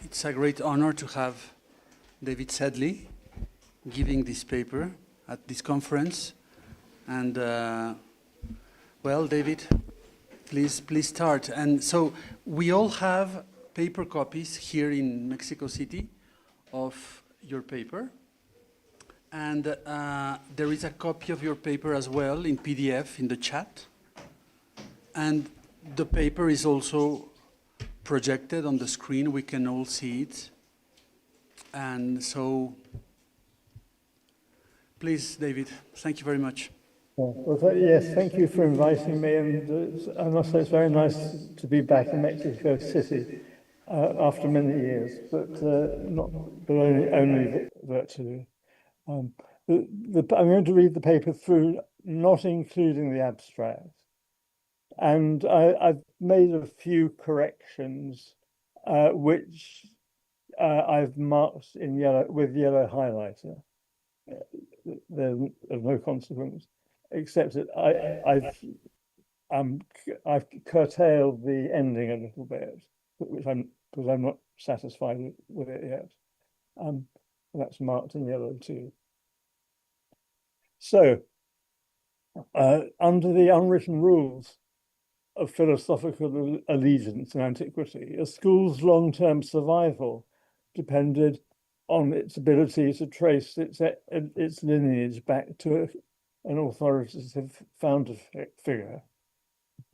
It's a great honor to have David Sedley giving this paper at this conference. And well, David, please start. And so we all have paper copies here in Mexico City of your paper. And there is a copy of your paper as well in PDF in the chat. And the paper is also projected on the screen. We can all see it. And so, please, David, thank you very much. Well, yes, thank you for inviting me. And I must say it's very nice to be back in Mexico City after many years, but only virtually. I'm going to read the paper through, not including the abstract. And I've made a few corrections, which I've marked in yellow with yellow highlighter. There's no consequence, except that I've curtailed the ending a little bit, because I'm not satisfied with it yet. That's marked in yellow too. So, under the unwritten rules of philosophical allegiance in antiquity, a school's long-term survival depended on its ability to trace its lineage back to an authoritative founder figure.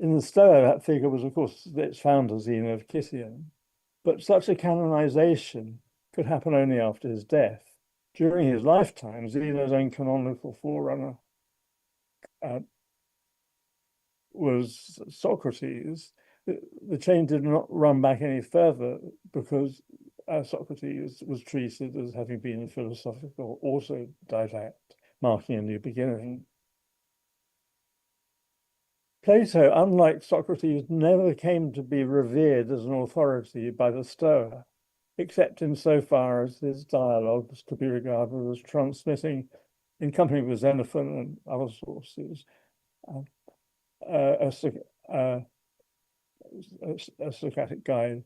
In the Stoa, that figure was, of course, its founder, Zeno of Citium. But such a canonization could happen only after his death. During his lifetime, Zeno's own canonical forerunner was Socrates. The chain did not run back any further because Socrates was treated as having been a philosophical autodidact, marking a new beginning. Plato, unlike Socrates, never came to be revered as an authority by the Stoa, except insofar as his dialogues could be regarded as transmitting, in company with Xenophon and other sources, a Socratic guide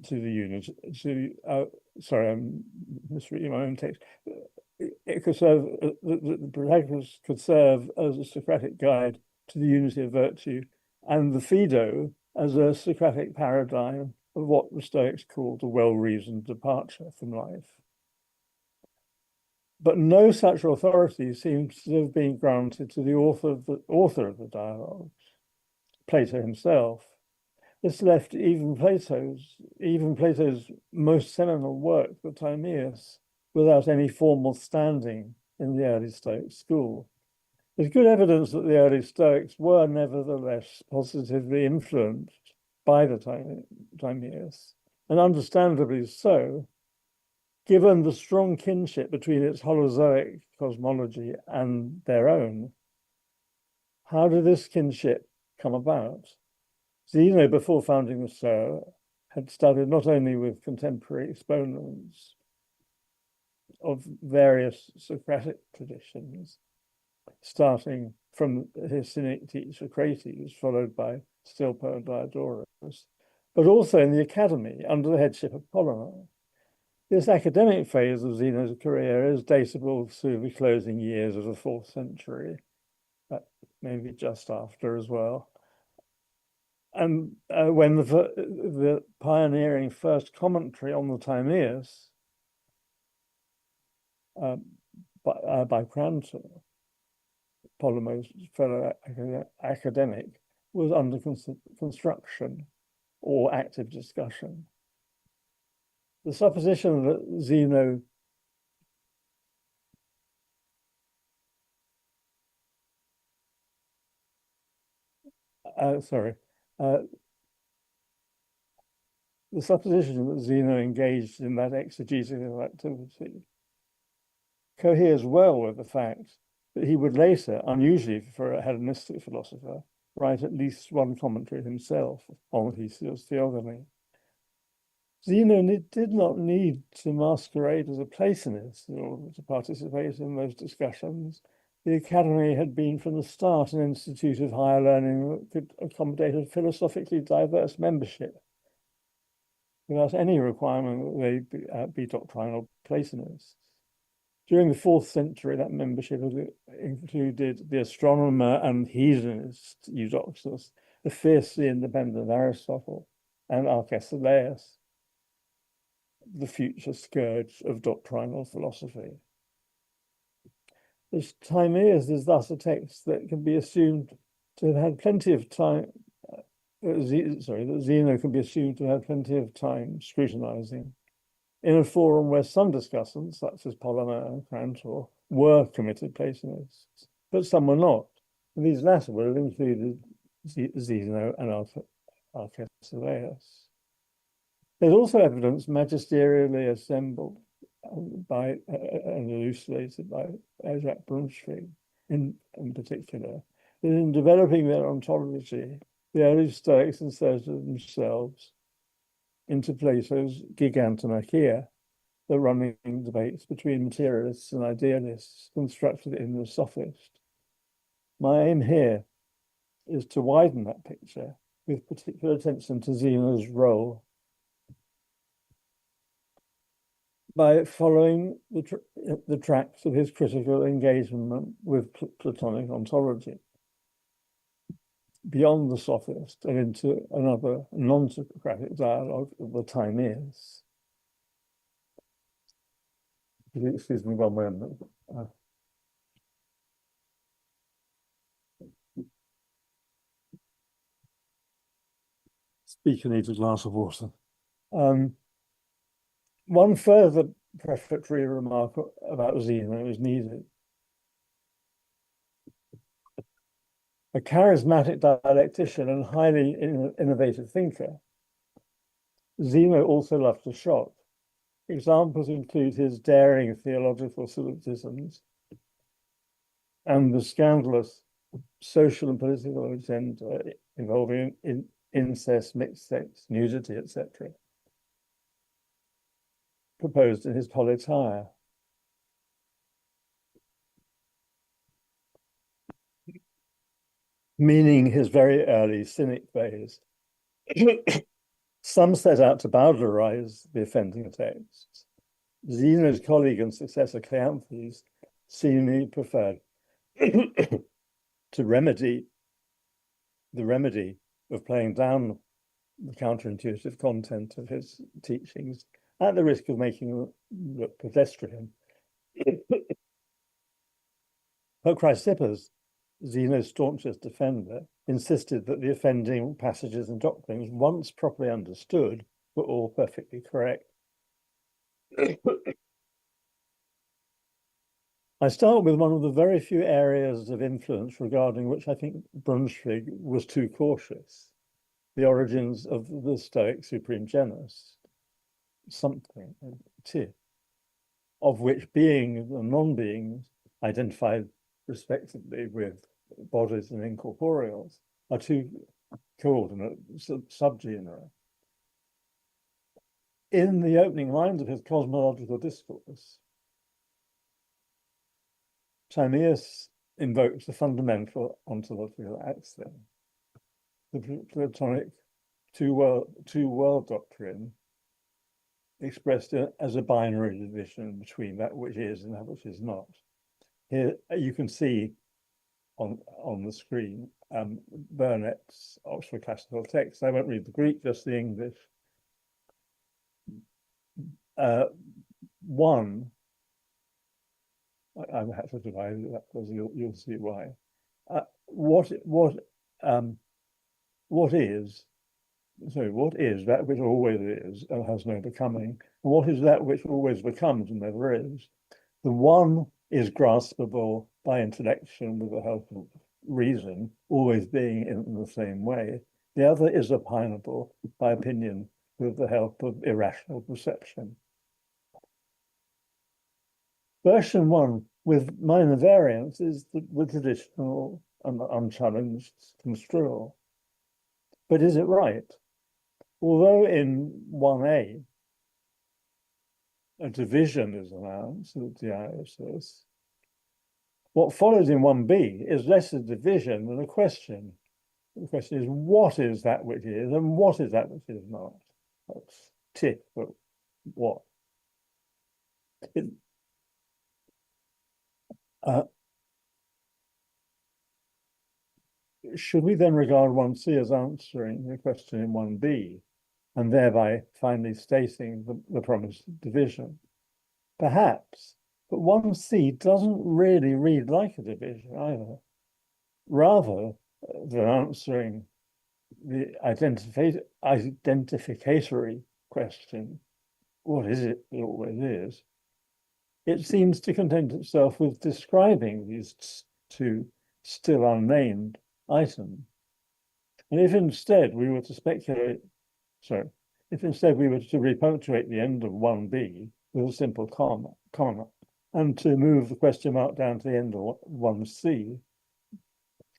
to the unit. Sorry, I'm misreading my own text. It could serve, the Protagoras could serve as a Socratic guide to the unity of virtue, and the Phaedo as a Socratic paradigm of what the Stoics called a well-reasoned departure from life. But no such authority seems to have been granted to the author of the dialogues, Plato himself. This left even Plato's most seminal work, the Timaeus, without any formal standing in the early Stoic school. There's good evidence that the early Stoics were nevertheless positively influenced by the Timaeus, and understandably so, given the strong kinship between its Holozoic cosmology and their own. How did this kinship come about? Zeno, before founding the Stoa, had studied not only with contemporary exponents of various Socratic traditions, starting from his Cynic teacher Crates, followed by Stilpo and Diodorus, but also in the academy under the headship of Polemarch. This academic phase of Zeno's career is datable to the closing years of the 4th century, maybe just after as well. And when the pioneering first commentary on the Timaeus by Crantor, Polemarch's fellow academic, was under construction or active discussion. The supposition that Zeno the supposition that Zeno engaged in that exegetical activity coheres well with the fact that he would later, unusually for a Hellenistic philosopher, write at least one commentary himself on Hesiod's Theogony. Zeno did not need to masquerade as a Platonist in order to participate in those discussions. The Academy had been from the start an institute of higher learning that could accommodate a philosophically diverse membership, without any requirement that they be doctrinal Platonists. During the 4th century, that membership included the astronomer and hedonist Eudoxus, the fiercely independent Aristotle, and Arcesilaus, the future scourge of doctrinal philosophy. The Timaeus is thus a text that can be assumed to have had plenty of time, that Zeno can be assumed to have had plenty of time scrutinizing in a forum where some discussants, such as Polymer and Crantor, were committed Platonists, but some were not. And these latter would have included Zeno and Arcesilaus. There's also evidence magisterially assembled by and elucidated by Jacques Brunschwig in particular, that in developing their ontology, the early Stoics inserted themselves into Plato's gigantomachia, the running debates between materialists and idealists constructed in the Sophist. My aim here is to widen that picture with particular attention to Zeno's role by following the tracks of his critical engagement with Platonic ontology beyond the Sophist and into another non-Socratic dialogue of the Timaeus. Excuse me one moment. Speaker needs a glass of water. One further prefatory remark about Zeno is needed. A charismatic dialectician and highly innovative thinker, Zeno also loved to shock. Examples include his daring theological syllogisms and the scandalous social and political agenda involving incest, mixed sex, nudity, etc., proposed in his Politeia. Meaning his very early Cynic days. Some set out to bowdlerize the offending texts. Zeno's colleague and successor Cleanthes seemingly preferred to remedy of playing down the counterintuitive content of his teachings at the risk of making them look pedestrian. But Chrysippus, Zeno's staunchest defender, insisted that the offending passages and doctrines, once properly understood, were all perfectly correct. I start with one of the very few areas of influence regarding which I think Brunschwig was too cautious, the origins of the Stoic supreme genus, something, of which beings and non-beings, identified respectively with bodies and incorporeals, are two coordinate subgenera. In the opening lines of his cosmological discourse, Timaeus invokes the fundamental ontological axiom, the Platonic two-world doctrine, expressed as a binary division between that which is and that which is not. Here you can see on the screen Burnet's Oxford Classical Text. I won't read the Greek, just the English. One, I had to divide it up because you'll see why. What is that which always is and has no becoming? What is that which always becomes and never is? The one is graspable by intellection with the help of reason, always being in the same way. The other is opinable by opinion with the help of irrational perception. Version 1, with minor variants, is the traditional and unchallenged construal. But is it right? Although in 1a, a division is announced, the dialysis, what follows in 1b is less a division than a question. The question is, what is that which is and what is that which is not? That's T, but what? It, should we then regard 1C as answering the question in 1B, and thereby finally stating the promised division? Perhaps, but 1C doesn't really read like a division either. Rather than answering the identificatory question, what is it that always is, it seems to content itself with describing these two still unnamed items. And if instead we were to repunctuate the end of 1B with a simple comma, and to move the question mark down to the end of 1C,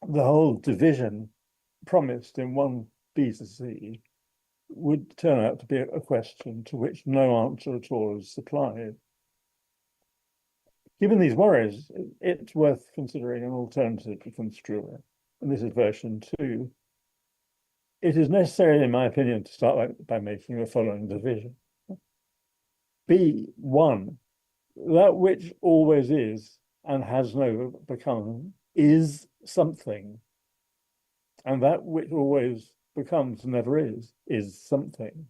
the whole division promised in 1B to C would turn out to be a question to which no answer at all is supplied. Given these worries, it's worth considering an alternative to construer, and this is version 2. It is necessary, in my opinion, to start by making the following division. B1, that which always is and has never become, is something. And that which always becomes and never is something.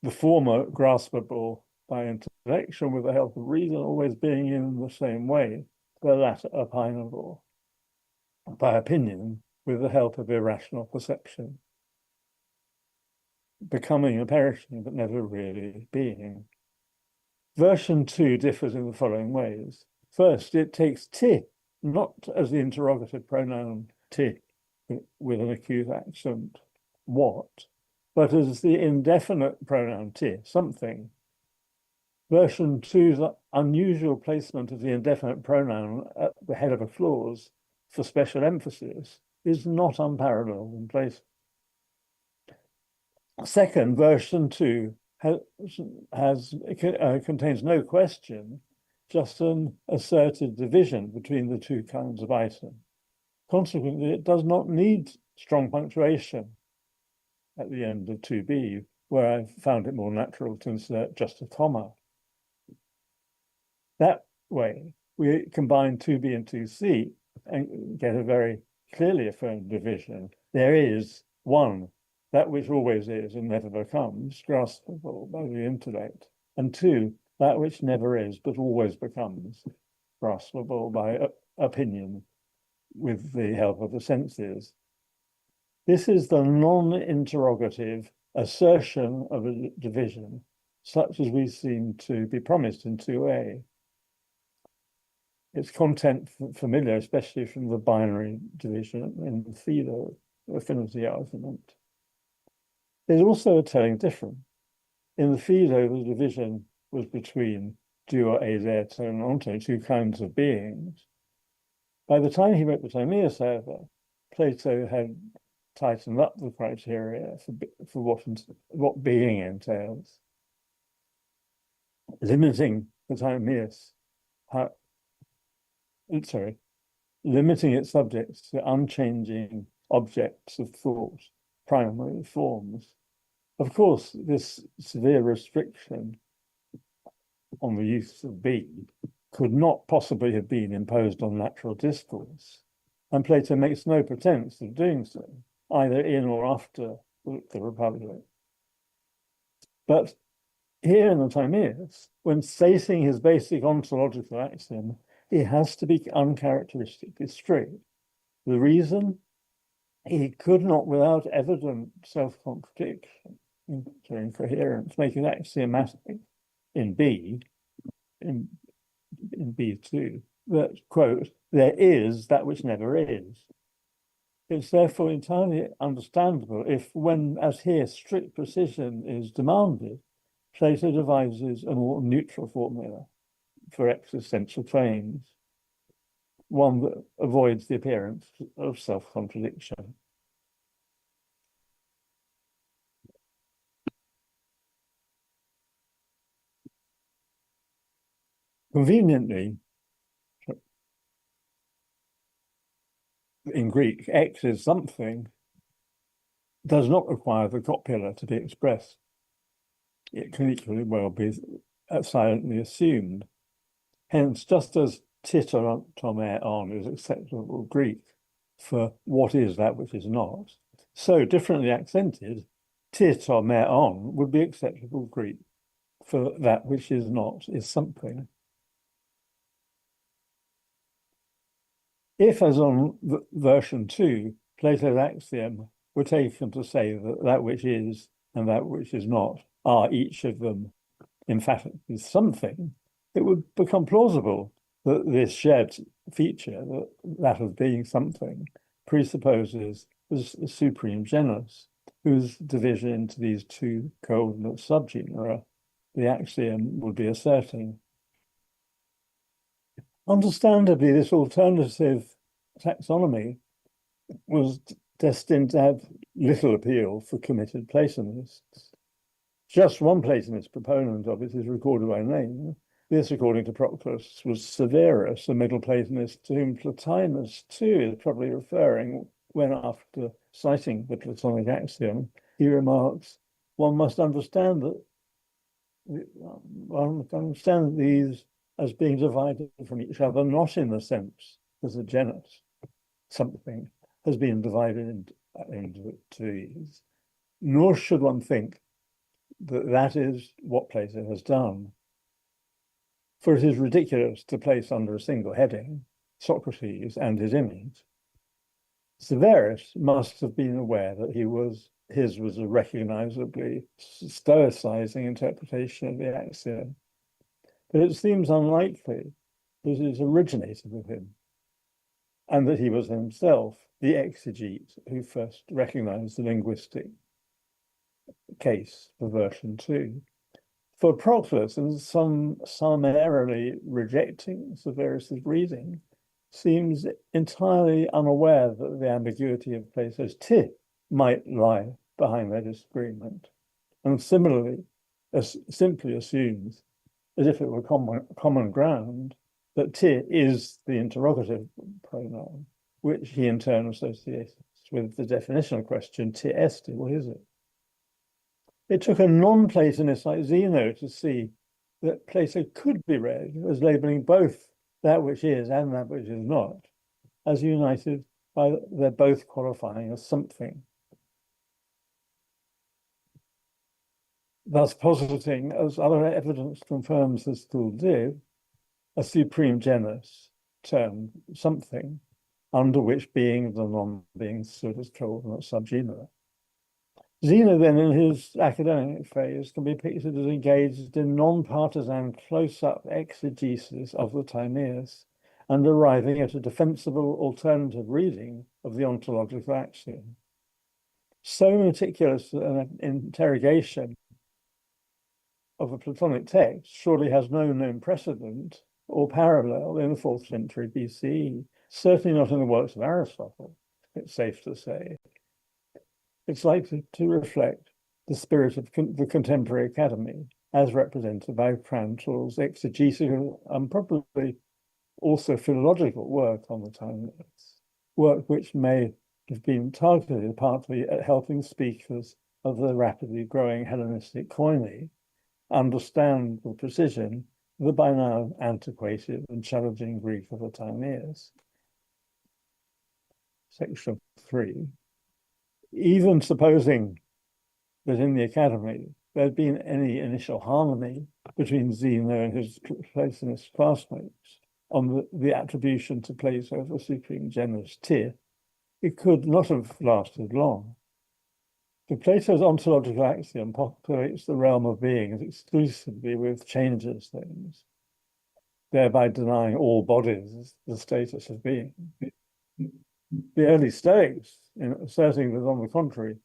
The former graspable by intellection with the help of reason, always being in the same way, the latter opinable by opinion with the help of irrational perception, becoming and perishing but never really being. Version 2 differs in the following ways. First, it takes T, not as the interrogative pronoun T with an acute accent, what, but as the indefinite pronoun T, something. Version 2's unusual placement of the indefinite pronoun at the head of a clause for special emphasis is not unparalleled in place. Second, version 2 contains no question, just an asserted division between the two kinds of item. Consequently, it does not need strong punctuation at the end of 2B, where I found it more natural to insert just a comma. That way, we combine 2B and 2C and get a very clearly affirmed division. There is one, that which always is and never becomes, graspable by the intellect, and two, that which never is but always becomes, graspable by opinion with the help of the senses. This is the non-interrogative assertion of a division, such as we seem to be promised in 2A. Its content familiar, especially from the binary division in the Fido affinity argument. There's also a telling difference. In the Fido, the division was between duo eis and onto, two kinds of beings. By the time he wrote the Timaeus, however, Plato had tightened up the criteria for what being entails, limiting the Timaeus, limiting its subjects to unchanging objects of thought, primary forms. Of course, this severe restriction on the use of be could not possibly have been imposed on natural discourse, and Plato makes no pretense of doing so, either in or after the Republic. But here in the Timaeus, when stating his basic ontological axiom, he has to be uncharacteristically straight. The reason? He could not, without evident self-contradiction, incoherence, make it axiomatic in B2, that, quote, there is that which never is. It's therefore entirely understandable if, when, as here, strict precision is demanded, Plato devises a more neutral formula for existential claims, one that avoids the appearance of self-contradiction. Conveniently, in Greek, X is something, does not require the copula to be expressed. It can equally well be silently assumed. Hence, just as on is acceptable Greek for what is that which is not, so differently accented, on would be acceptable Greek for that which is not is something. If, as on version 2, Plato's axiom were taken to say that that which is and that which is not are each of them emphatically something, it would become plausible that this shared feature, that of being something, presupposes the supreme genus, whose division into these two coordinate subgenera the axiom would be asserting. Understandably, this alternative taxonomy was destined to have little appeal for committed Platonists. Just one Platonist proponent of it is recorded by name. This, according to Proclus, was Severus, a Middle Platonist to whom Plotinus too is probably referring when, after citing the Platonic axiom, he remarks, one must understand these as being divided from each other, not in the sense that a genus, something, has been divided into these, nor should one think that that is what Plato has done. For it is ridiculous to place under a single heading Socrates and his image. Severus must have been aware that his was a recognizably stoicizing interpretation of the axiom, but it seems unlikely that it originated with him, and that he was himself the exegete who first recognized the linguistic case for version 2. For Proclus, and some summarily rejecting Severus's reading, seems entirely unaware that the ambiguity of Plato's might lie behind their disagreement, and similarly simply assumes, as if it were common ground, that is the interrogative pronoun, which he in turn associates with the definitional question, est, what is it? It took a non-Platonist like Zeno to see that Plato could be read as labeling both that which is and that which is not, as united by their both qualifying as something. Thus positing, as other evidence confirms this still did, a supreme genus termed something, under which beings and non-beings stood as coordinate subgenera. Zeno then, in his academic phase, can be pictured as engaged in non-partisan close-up exegesis of the Timaeus and arriving at a defensible alternative reading of the ontological axiom. So meticulous an interrogation of a Platonic text surely has no known precedent or parallel in the 4th century BCE, certainly not in the works of Aristotle, it's safe to say. It's likely to reflect the spirit of the contemporary academy, as represented by Prantle's exegetical and probably also philological work on the Timaeus, work which may have been targeted partly at helping speakers of the rapidly growing Hellenistic koine understand with precision the by now antiquated and challenging Greek of the Timaeus. Section 3. Even supposing that in the academy there had been any initial harmony between Zeno and his Platonist classmates on the attribution to Plato of the supreme genus it could not have lasted long. For Plato's ontological axiom populates the realm of beings exclusively with changeless things, thereby denying all bodies the status of being. The early Stoics, in asserting that, on the contrary,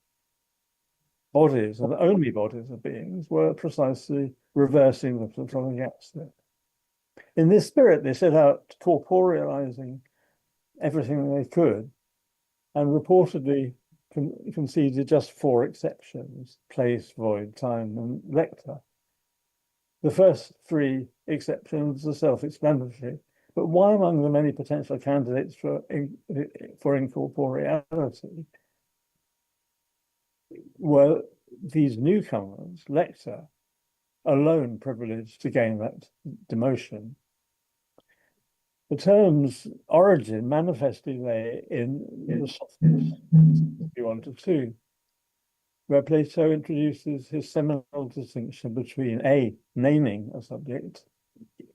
bodies and only bodies of beings were precisely reversing the Platonic axiom. In this spirit, they set out corporealizing everything they could, and reportedly conceded just 4 exceptions: place, void, time, and vector. The first 3 exceptions are self-explanatory, but why among the many potential candidates for incorporeality were these newcomers, lector, alone privileged to gain that demotion. The term's origin manifestly lay in the Sophists, if you wanted to, where Plato introduces his seminal distinction between A, naming a subject,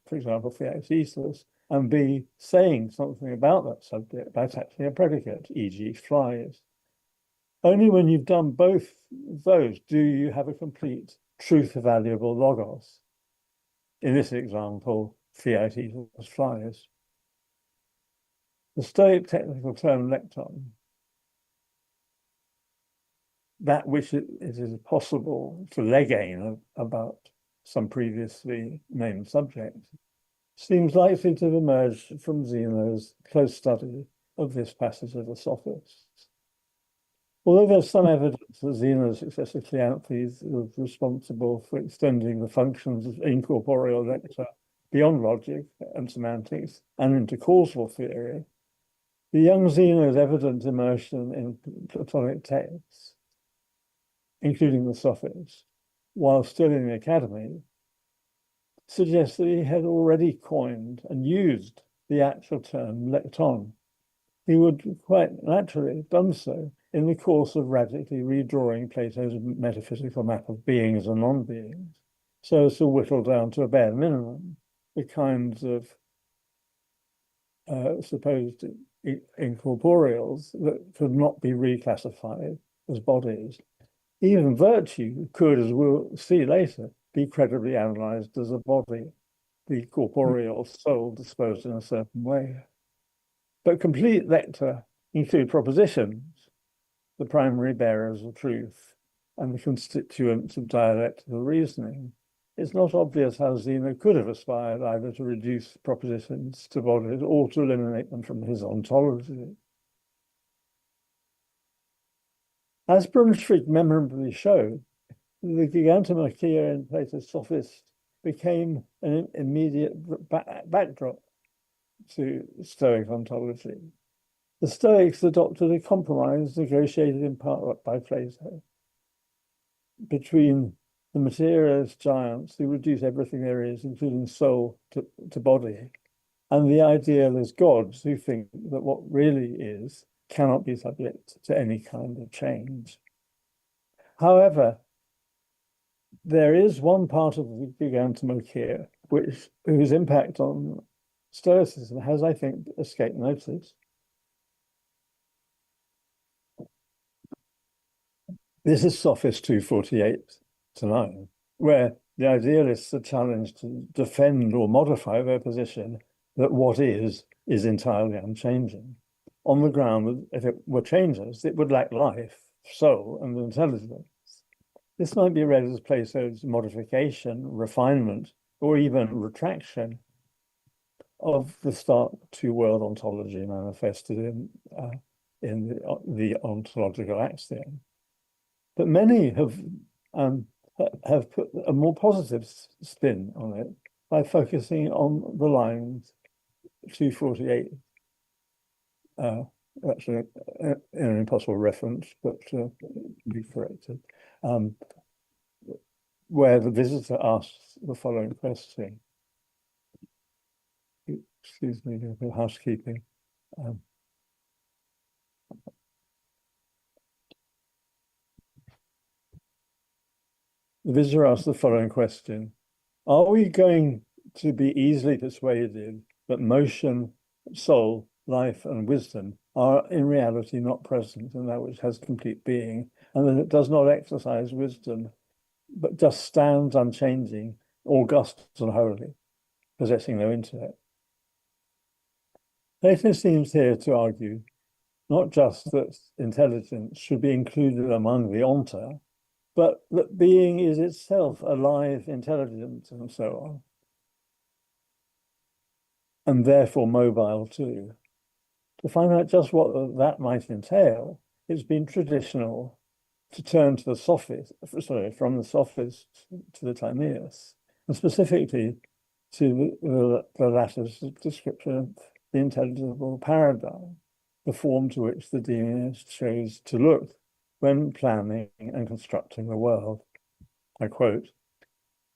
for example, theosis, and B, saying something about that subject by attaching a predicate, e.g. flies. Only when you've done both of those do you have a complete truth-valuable logos. In this example, theosis flies. The Stoic technical term lecton, that which it is possible to legain about some previously named subject, seems likely to have emerged from Zeno's close study of this passage of the Sophists. Although there's some evidence that Zeno's successor Cleanthes was responsible for extending the functions of incorporeal lector beyond logic and semantics and into causal theory, the young Zeno's evident immersion in Platonic texts, including the Sophists, while still in the academy, suggests that he had already coined and used the actual term lecton. He would quite naturally have done so in the course of radically redrawing Plato's metaphysical map of beings and non-beings, so as to whittle down to a bare minimum the kinds of supposed incorporeals that could not be reclassified as bodies. Even virtue could, as we'll see later, be credibly analyzed as a body, the corporeal soul disposed in a certain way. But complete lector include propositions, the primary bearers of truth, and the constituents of dialectical reasoning. It's not obvious how Zeno could have aspired either to reduce propositions to bodies or to eliminate them from his ontology. As Brunswick memorably showed, the gigantomachia in Plato's Sophist became an immediate backdrop to Stoic ontology. The Stoics adopted a compromise negotiated in part by Plato between the materialist giants who reduce everything there is, including soul, to body, and the idealist gods who think that what really is cannot be subject to any kind of change. However, there is one part of the gigantomachia whose impact on Stoicism has, I think, escaped notice. This is Sophist 248-9, where the idealists are challenged to defend or modify their position that what is entirely unchanging, on the ground that if it were changeless, it would lack life, soul, and intelligence. This might be read as Plato's modification, refinement, or even retraction of the Stark two-world ontology manifested in the ontological axiom. But many have put a more positive spin on it by focusing on the lines 248. Actually, in an impossible reference, but be corrected, where the visitor asks the following question. Excuse me, a bit of housekeeping. The visitor asks the following question. Are we going to be easily persuaded that motion, soul, life, and wisdom are in reality not present in that which has complete being, and that it does not exercise wisdom, but just stands unchanging, august and holy, possessing no intellect? Plato seems here to argue not just that intelligence should be included among the onta, but that being is itself alive, intelligent, and so on, and therefore mobile too. To find out just what that might entail, it's been traditional to turn to the Sophists, from the Sophists to the Timaeus, and specifically to the latter's description of the intelligible paradigm, the form to which the Deist chose to look when planning and constructing the world. I quote,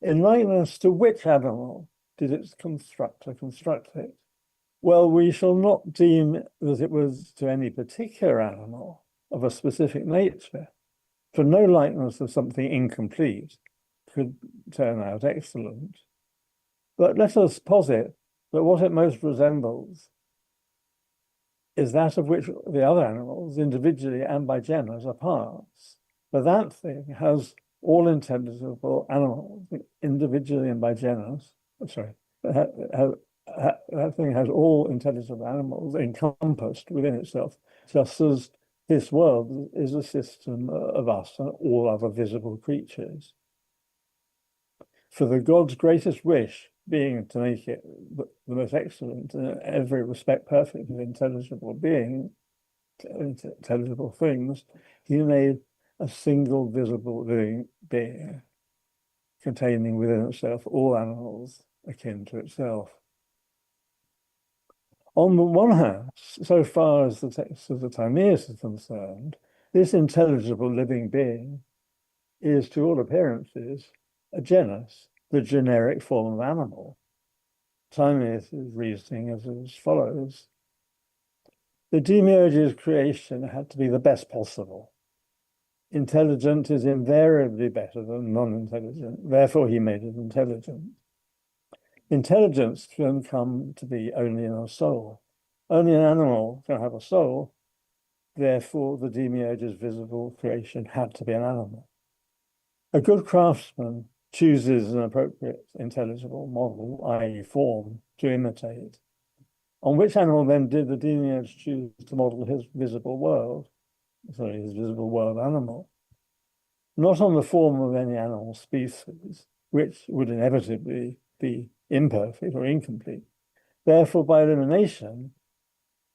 "In likeness to which animal did its constructor construct it? Well, we shall not deem that it was to any particular animal of a specific nature, for no likeness of something incomplete could turn out excellent. But let us posit that what it most resembles is that of which the other animals, individually and by genus, are parts. For that thing has all intelligible animals, individually and by genus, that thing has all intelligible animals encompassed within itself, just as this world is a system of us and all other visible creatures. For the God's greatest wish being to make it the most excellent and in every respect perfect of intelligible things, he made a single visible living being containing within itself all animals akin to itself. On the one hand, so far as the text of the Timaeus is concerned, this intelligible living being is, to all appearances, a genus, the generic form of animal. Timaeus' reasoning is as follows. The demiurge's creation had to be the best possible. Intelligent is invariably better than non-intelligent, therefore he made it intelligent. Intelligence can come to be only in a soul. Only an animal can have a soul, therefore the demiurge's visible creation had to be an animal. A good craftsman chooses an appropriate intelligible model, i.e. form, to imitate. On which animal then did the demiurge choose to model his visible world? Sorry, his visible world animal. Not on the form of any animal species, which would inevitably be imperfect or incomplete. Therefore, by elimination,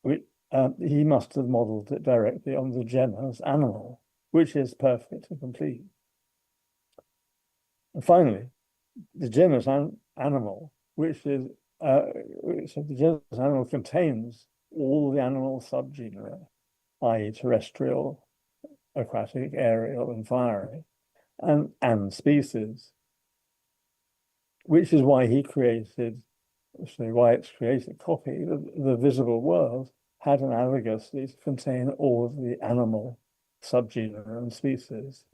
he must have modeled it directly on the genus animal, which is perfect and complete. And finally, the genus animal, which is so the genus animal contains all the animal subgenera, i.e. terrestrial, aquatic, aerial, and fiery, and species, which is why he created, why its created copy, the visible world, had analogously to contain all of the animal subgenera and species.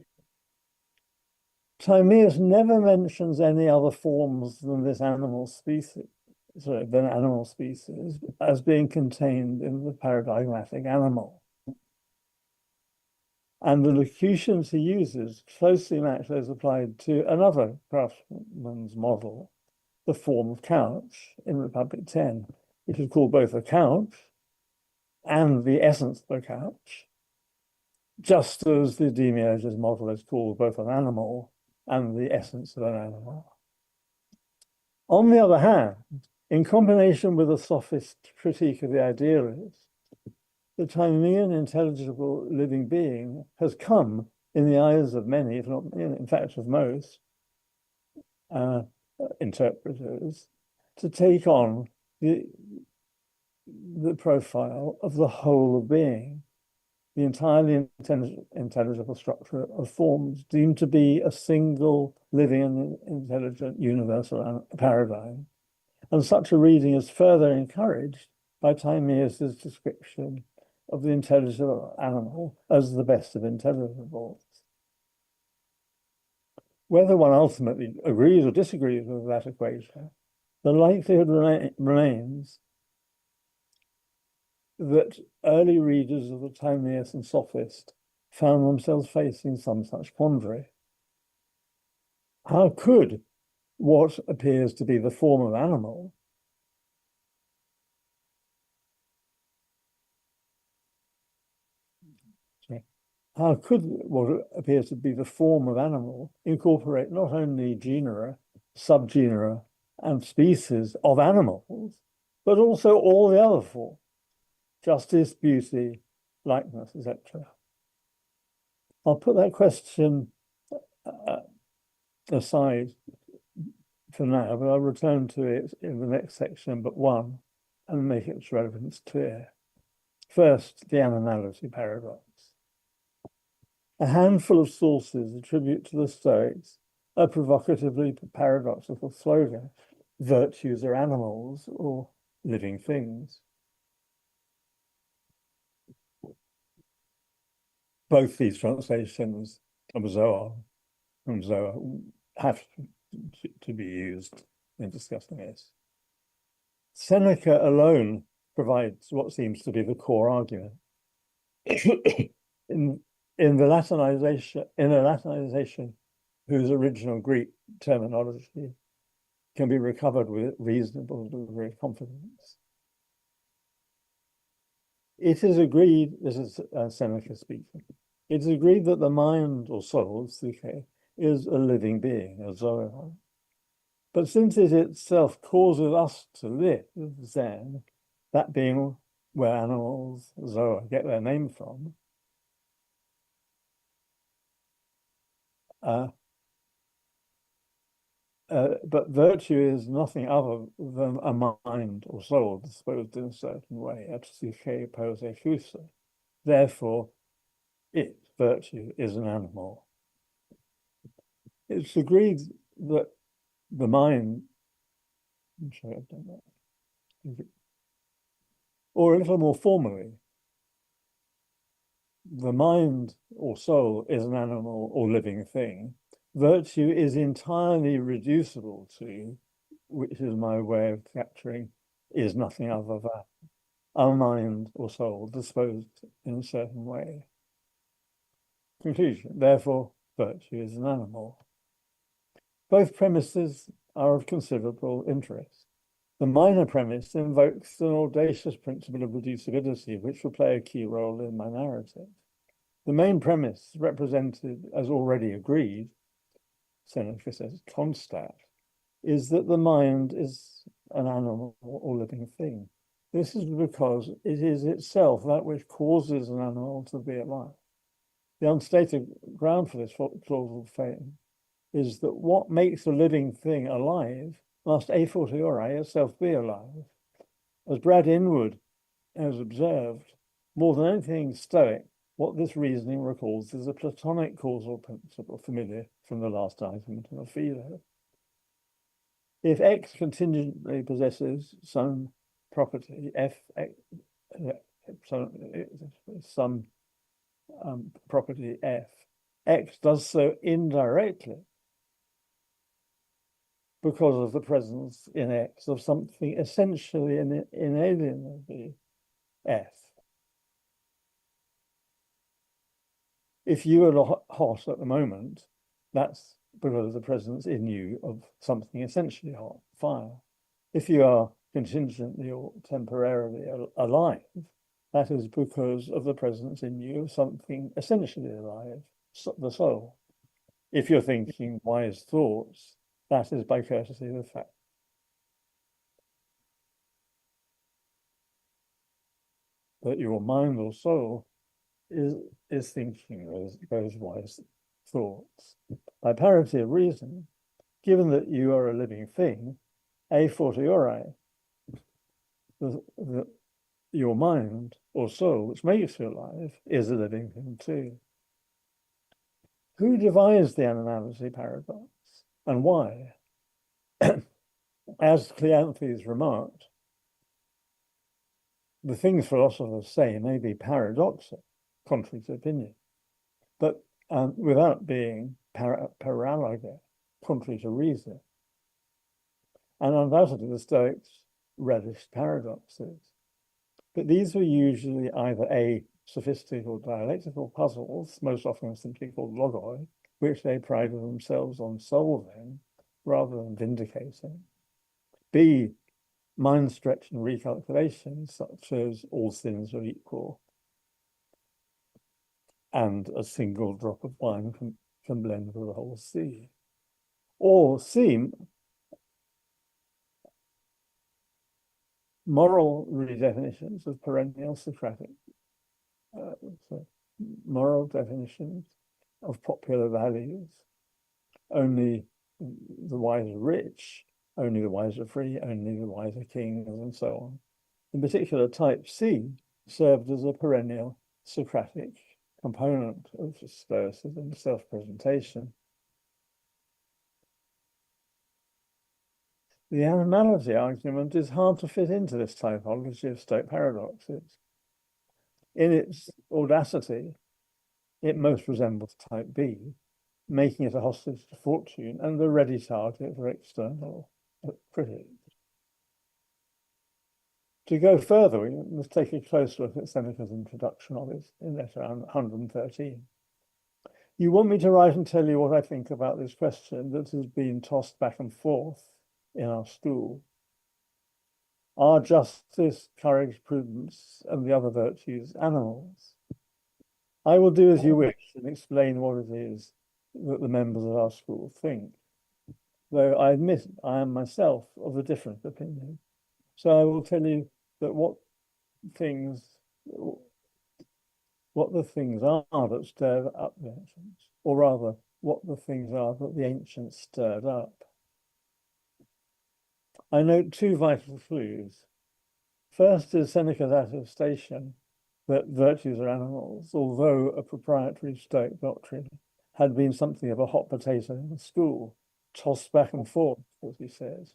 Timaeus never mentions any other forms than this animal species, as being contained in the paradigmatic animal. And the locutions he uses closely match those applied to another craftsman's model, the form of couch in Republic 10, which is called both a couch and the essence of a couch, just as the demiurge's model is called both an animal and the essence of an animal. On the other hand, in combination with a sophist critique of the idealist, the Timaean intelligible living being has come, in the eyes of many, if not in fact of most, interpreters, to take on the profile of the whole of being, the entirely intelligible structure of forms deemed to be a single living and intelligent universal paradigm. And such a reading is further encouraged by Timaeus' description of the intelligible animal as the best of intelligibles. Whether one ultimately agrees or disagrees with that equation, the likelihood remains that early readers of the Timaeus and Sophist found themselves facing some such quandary. How could what appears to be the form of animal incorporate not only genera, subgenera, and species of animals, but also all the other forms? Justice, beauty, likeness, etc. I'll put that question aside for now, but I'll return to it in the next section, but one, and make its relevance clear. First, the animality paradox. A handful of sources attribute to the Stoics a provocatively paradoxical slogan: virtues are animals or living things. Both these translations of Zohar from Zohar have to be used in discussing this. Seneca alone provides what seems to be the core argument. in a Latinization whose original Greek terminology can be recovered with reasonable degree of confidence. It is agreed, this is Seneca speaking, it is agreed that the mind or soul, psyche, is a living being, a zoa. But since it itself causes us to live, Zen, that being where animals, zoa, get their name from, but virtue is nothing other than a mind or soul disposed in a certain way, et psyche pose fuse. Therefore, virtue, is an animal. It's agreed that the mind, I'm sorry, I've done that. Or a little more formally, the mind or soul is an animal or living thing. Virtue is entirely reducible to, which is my way of capturing, is nothing other than our mind or soul disposed in a certain way. Conclusion, therefore, virtue is an animal. Both premises are of considerable interest. The minor premise invokes an audacious principle of reducibility, which will play a key role in my narrative. The main premise, represented as already agreed, Seneca says, constat, is that the mind is an animal or living thing. This is because it is itself that which causes an animal to be alive. The unstated ground for this plausible fame is that what makes a living thing alive must a fortiori itself be alive. As Brad Inwood has observed, more than anything Stoic, what this reasoning recalls is a Platonic causal principle familiar from the last argument of Philo. If X contingently possesses some property, some property F, X does so indirectly because of the presence in X of something essentially inalienably F. If you are hot at the moment, that's because of the presence in you of something essentially hot, fire. If you are contingently or temporarily alive, that is because of the presence in you of something essentially alive, the soul. If you're thinking wise thoughts, that is by courtesy of the fact that your mind or soul is thinking those wise thoughts. By parity of reason, given that you are a living thing, a fortiori, your mind or soul, which makes you alive, is a living thing too. Who devised the animality paradox, and why? As Cleanthes remarked, the things philosophers say may be paradoxical, contrary to opinion, but without being paraloga, contrary to reason. And undoubtedly the Stoics relished paradoxes. But these were usually either A, sophistic or dialectical puzzles, most often simply called logoi, which they prided themselves on solving rather than vindicating. B, mind-stretching recalculations, such as all sins are equal, and a single drop of wine can blend with the whole sea. Or C, moral redefinitions of perennial Socratic, moral definitions of popular values. Only the wise are rich, only the wise are free, only the wise are kings, and so on. In particular, type C served as a perennial Socratic component of Stoicism, self-presentation. The animality argument is hard to fit into this typology of Stoic paradoxes. In its audacity, it most resembles type B, making it a hostage to fortune and a ready target for external critics. To go further, we must take a close look at Seneca's introduction of it in letter 113. You want me to write and tell you what I think about this question that has been tossed back and forth in our school. Are justice, courage, prudence, and the other virtues animals? I will do as you wish and explain what it is that the members of our school think, though I admit I am myself of a different opinion. So I will tell you that what the things are that stirred up the ancients, or rather, what the things are that the ancients stirred up. I note two vital clues. First is Seneca's attestation that virtues are animals, although a proprietary Stoic doctrine, had been something of a hot potato in the school, tossed back and forth, as he says.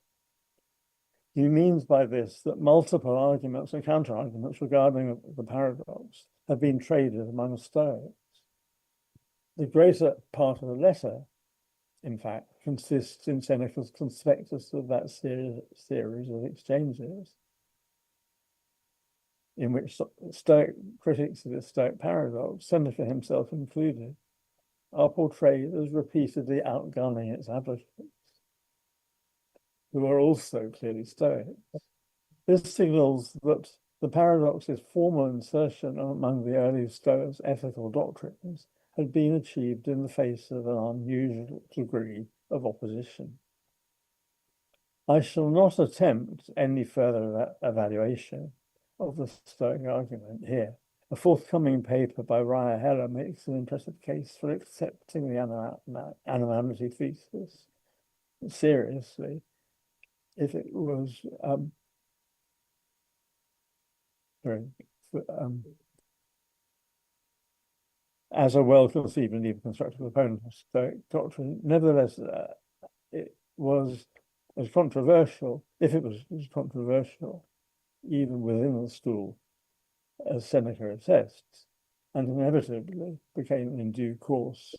He means by this that multiple arguments and counter-arguments regarding the paradox have been traded among Stoics. The greater part of the letter, in fact, consists in Seneca's conspectus of that series of exchanges, in which Stoic critics of the Stoic paradox, Seneca himself included, are portrayed as repeatedly outgunning its advocates, who are also clearly Stoics. This signals that the paradox's formal insertion among the early Stoics' ethical doctrines had been achieved in the face of an unusual degree of opposition. I shall not attempt any further evaluation of the Stoic argument here. A forthcoming paper by Raya Heller makes an impressive case for accepting the animality thesis seriously if it was as a well-conceived and even constructive opponent of Stoic doctrine. Nevertheless, it was as controversial, if it was as controversial, even within the school, as Seneca attests, and inevitably became in due course,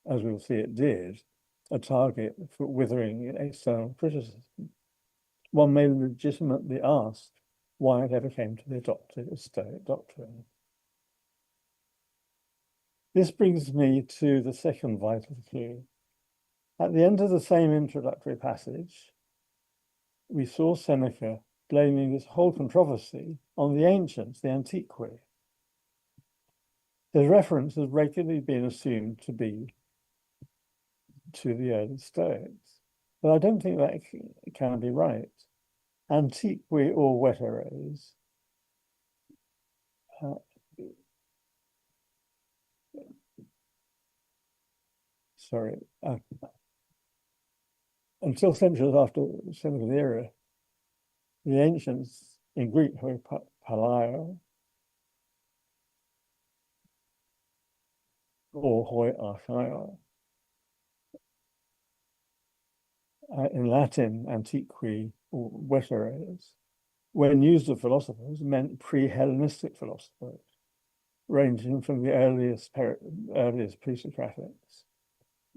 as we'll see it did, a target for withering external criticism. One may legitimately ask why it ever came to be adopted as Stoic doctrine. This brings me to the second vital clue. At the end of the same introductory passage, we saw Seneca blaming this whole controversy on the ancients, the antiqui. His reference has regularly been assumed to be to the early Stoics, but I don't think that can be right. Antiqui or veteres until centuries after Seneca's era, the ancients in Greek were palaio or hoi archaio. In Latin, antiqui or veteres, when used of philosophers, meant pre-Hellenistic philosophers, ranging from the earliest pre-Socratics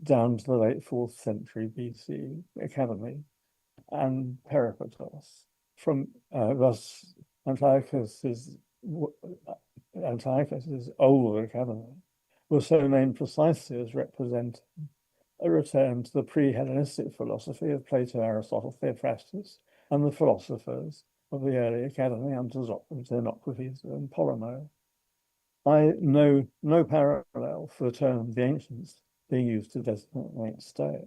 down to the late 4th century BC Academy and Peripatos. From thus Antiochus's older academy was so named precisely as representing a return to the pre-Hellenistic philosophy of Plato, Aristotle, Theophrastus, and the philosophers of the early academy under Xenocrates and Polemo. I know no parallel for the term the ancients being used to designate Stoics.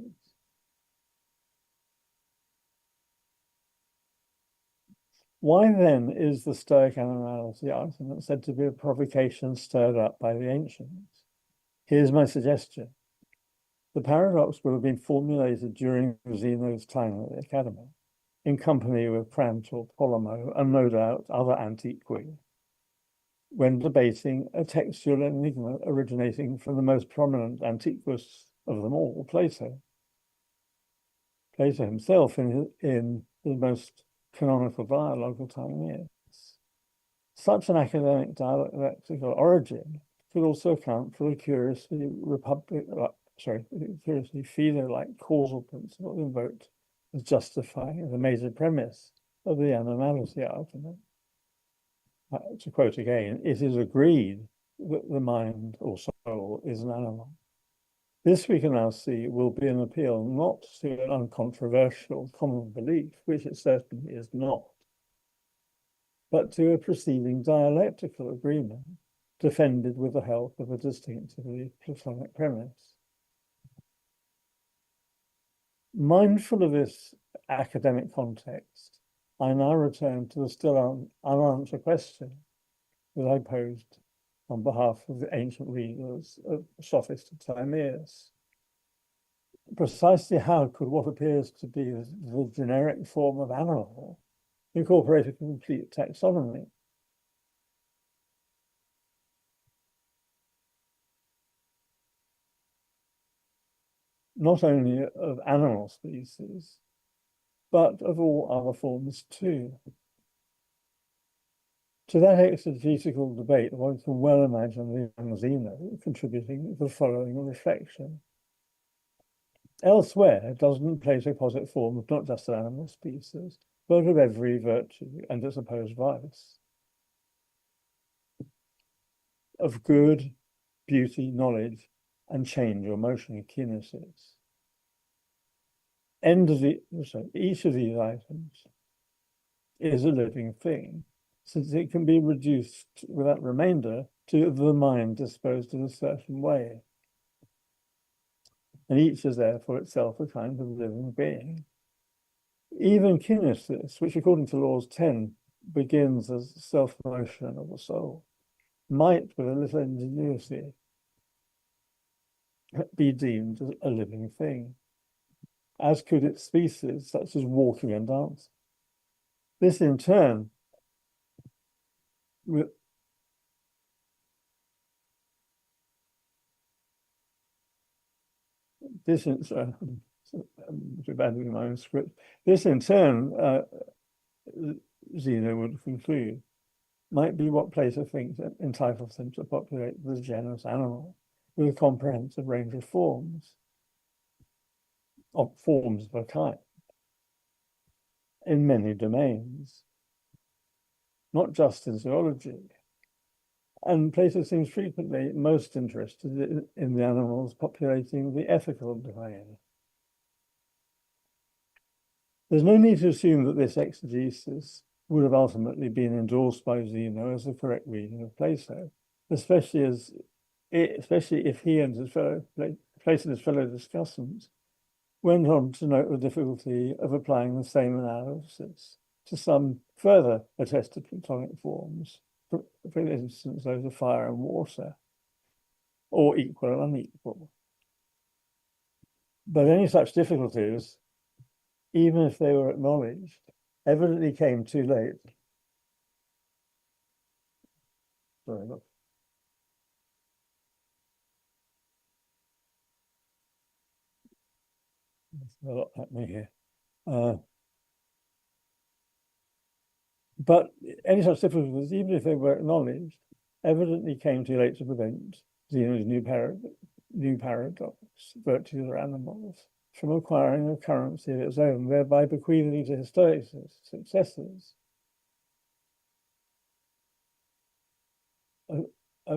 Why then is the Stoic animality argument said to be a provocation stirred up by the ancients? Here's my suggestion. The paradox would have been formulated during Zeno's time at the Academy, in company with Crantor, Polemo, and no doubt other antiqui. when debating a textual enigma originating from the most prominent antiquus of them all, Plato. Plato himself, in his most canonical dialogue of Timaeus. Such an academic dialectical origin could also account for the curiously Phaedo-like causal principle invoked as justifying the major premise of the animality argument. To quote again, it is agreed that the mind or soul is an animal. This, we can now see, will be an appeal not to an uncontroversial common belief, which it certainly is not, but to a preceding dialectical agreement defended with the help of a distinctively Platonic premise. Mindful of this academic context, I now return to the still unanswered question that I posed on behalf of the ancient readers of Sophist Timaeus. Precisely how could what appears to be the generic form of animal incorporate a complete taxonomy? Not only of animal species, but of all other forms too. To that exegetical debate, one can well imagine the young Zeno contributing the following reflection. Elsewhere, doesn't Plato posit forms not just of animal species, but of every virtue and its opposed vice? Of good, beauty, knowledge, and change or motion, kinesis. Each of these items is a living thing, since it can be reduced without remainder to the mind disposed in a certain way. And each is therefore itself a kind of living being. Even kinesis, which according to Laws 10 begins as self-motion of the soul, might, with a little ingenuity, be deemed a living thing, as could its species, such as walking and dancing. This in turn this in turn, Zeno would conclude, might be what Plato thinks entitles him to populate the genus animal with a comprehensive range of forms of a kind in many domains, not just in zoology. And Plato seems frequently most interested in the animals populating the ethical domain. There's no need to assume that this exegesis would have ultimately been endorsed by Zeno as the correct reading of Plato, especially if he and Plato and his fellow discussants went on to note the difficulty of applying the same analysis to some further attested Platonic forms, for instance, those of fire and water, or equal and unequal. But any such difficulties, even if they were acknowledged, evidently came too late. Sorry, look. There's a lot happening here. But any such difficulties, even if they were acknowledged, evidently came too late to prevent Zeno's new paradox, virtues or animals, from acquiring a currency of its own, thereby bequeathing to his Stoic successors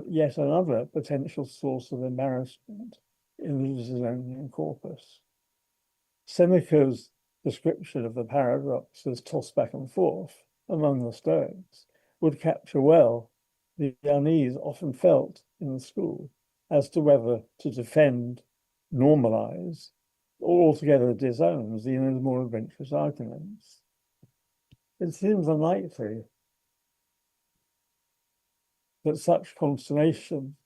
yet another potential source of embarrassment in the Zeno's corpus. Seneca's description of the paradox as tossed back and forth among the Stoics would capture well the unease often felt in the school as to whether to defend, normalize, or altogether disown Zeno's more adventurous arguments. It seems unlikely that such consternation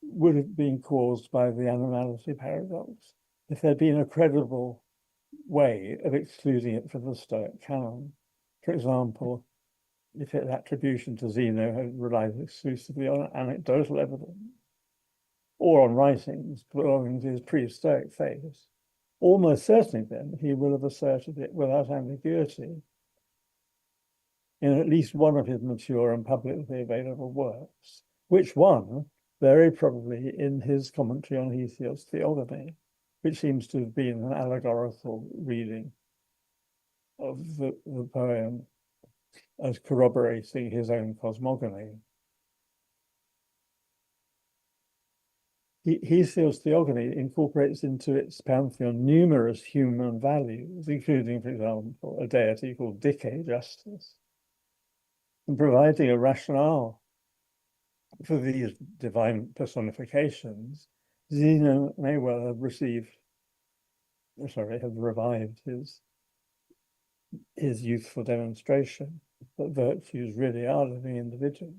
would have been caused by the animality paradox if there had been a credible way of excluding it from the Stoic canon. For example, if its attribution to Zeno relies exclusively on anecdotal evidence or on writings belonging to his pre-Stoic phase, almost certainly then he will have asserted it without ambiguity in at least one of his mature and publicly available works, which one, very probably in his commentary on Hesiod's Theogony, which seems to have been an allegorical reading of the poem as corroborating his own cosmogony. Hesiod's Theogony incorporates into its pantheon numerous human values, including, for example, a deity called Dike, justice, and providing a rationale for these divine personifications. Zeno may well have revived his youthful demonstration that virtues really are living individuals.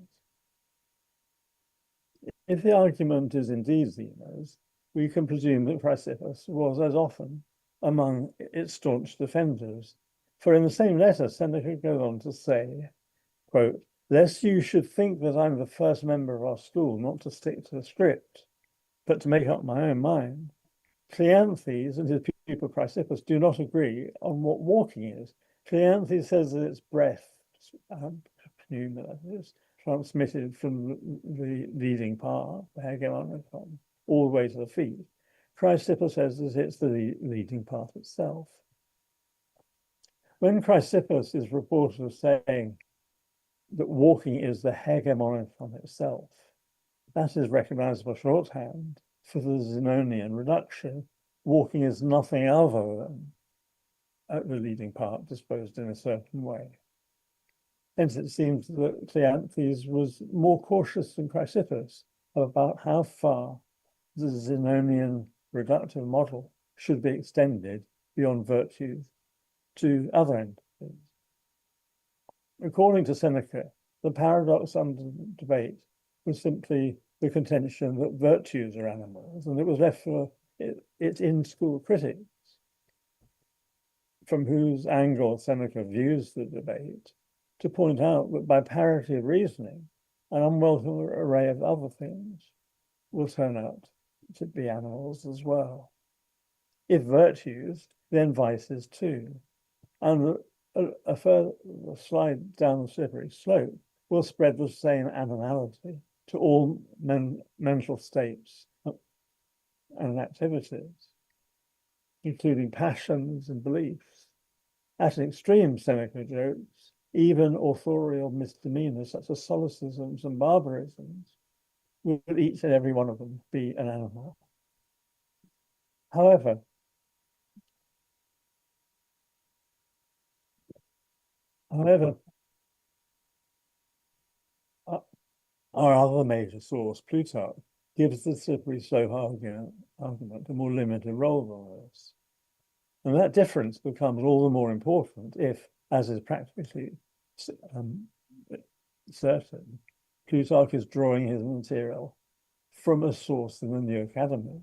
If the argument is indeed Zeno's, we can presume that Chrysippus was as often among its staunch defenders. For in the same letter, Seneca goes on to say, quote, "Lest you should think that I'm the first member of our school not to stick to the script, but to make up my own mind, Cleanthes and his pupil Chrysippus do not agree on what walking is. Cleanthes says that it's breath, pneuma, is transmitted from the leading part, the hegemonicon, all the way to the feet. Chrysippus says that it's the leading part itself. When Chrysippus is reported as saying that walking is the hegemonicon itself, that is recognizable shorthand for the Zenonian reduction. Walking is nothing other than the leading part disposed in a certain way. Hence, it seems that Cleanthes was more cautious than Chrysippus about how far the Zenonian reductive model should be extended beyond virtues to other entities. According to Seneca, the paradox under debate was simply the contention that virtues are animals, and it was left for its in-school critics, from whose angle Seneca views the debate, to point out that by parity of reasoning, an unwelcome array of other things will turn out to be animals as well. If virtues, then vices too. And a further slide down the slippery slope will spread the same animality to all mental states and activities, including passions and beliefs. At an extreme, Seneca jokes, even authorial misdemeanors such as solecisms and barbarisms will each and every one of them be an animal. However, our other major source, Plutarch, gives the slippery slope argument a more limited role than this. And that difference becomes all the more important if, as is practically certain, Plutarch is drawing his material from a source in the New Academy,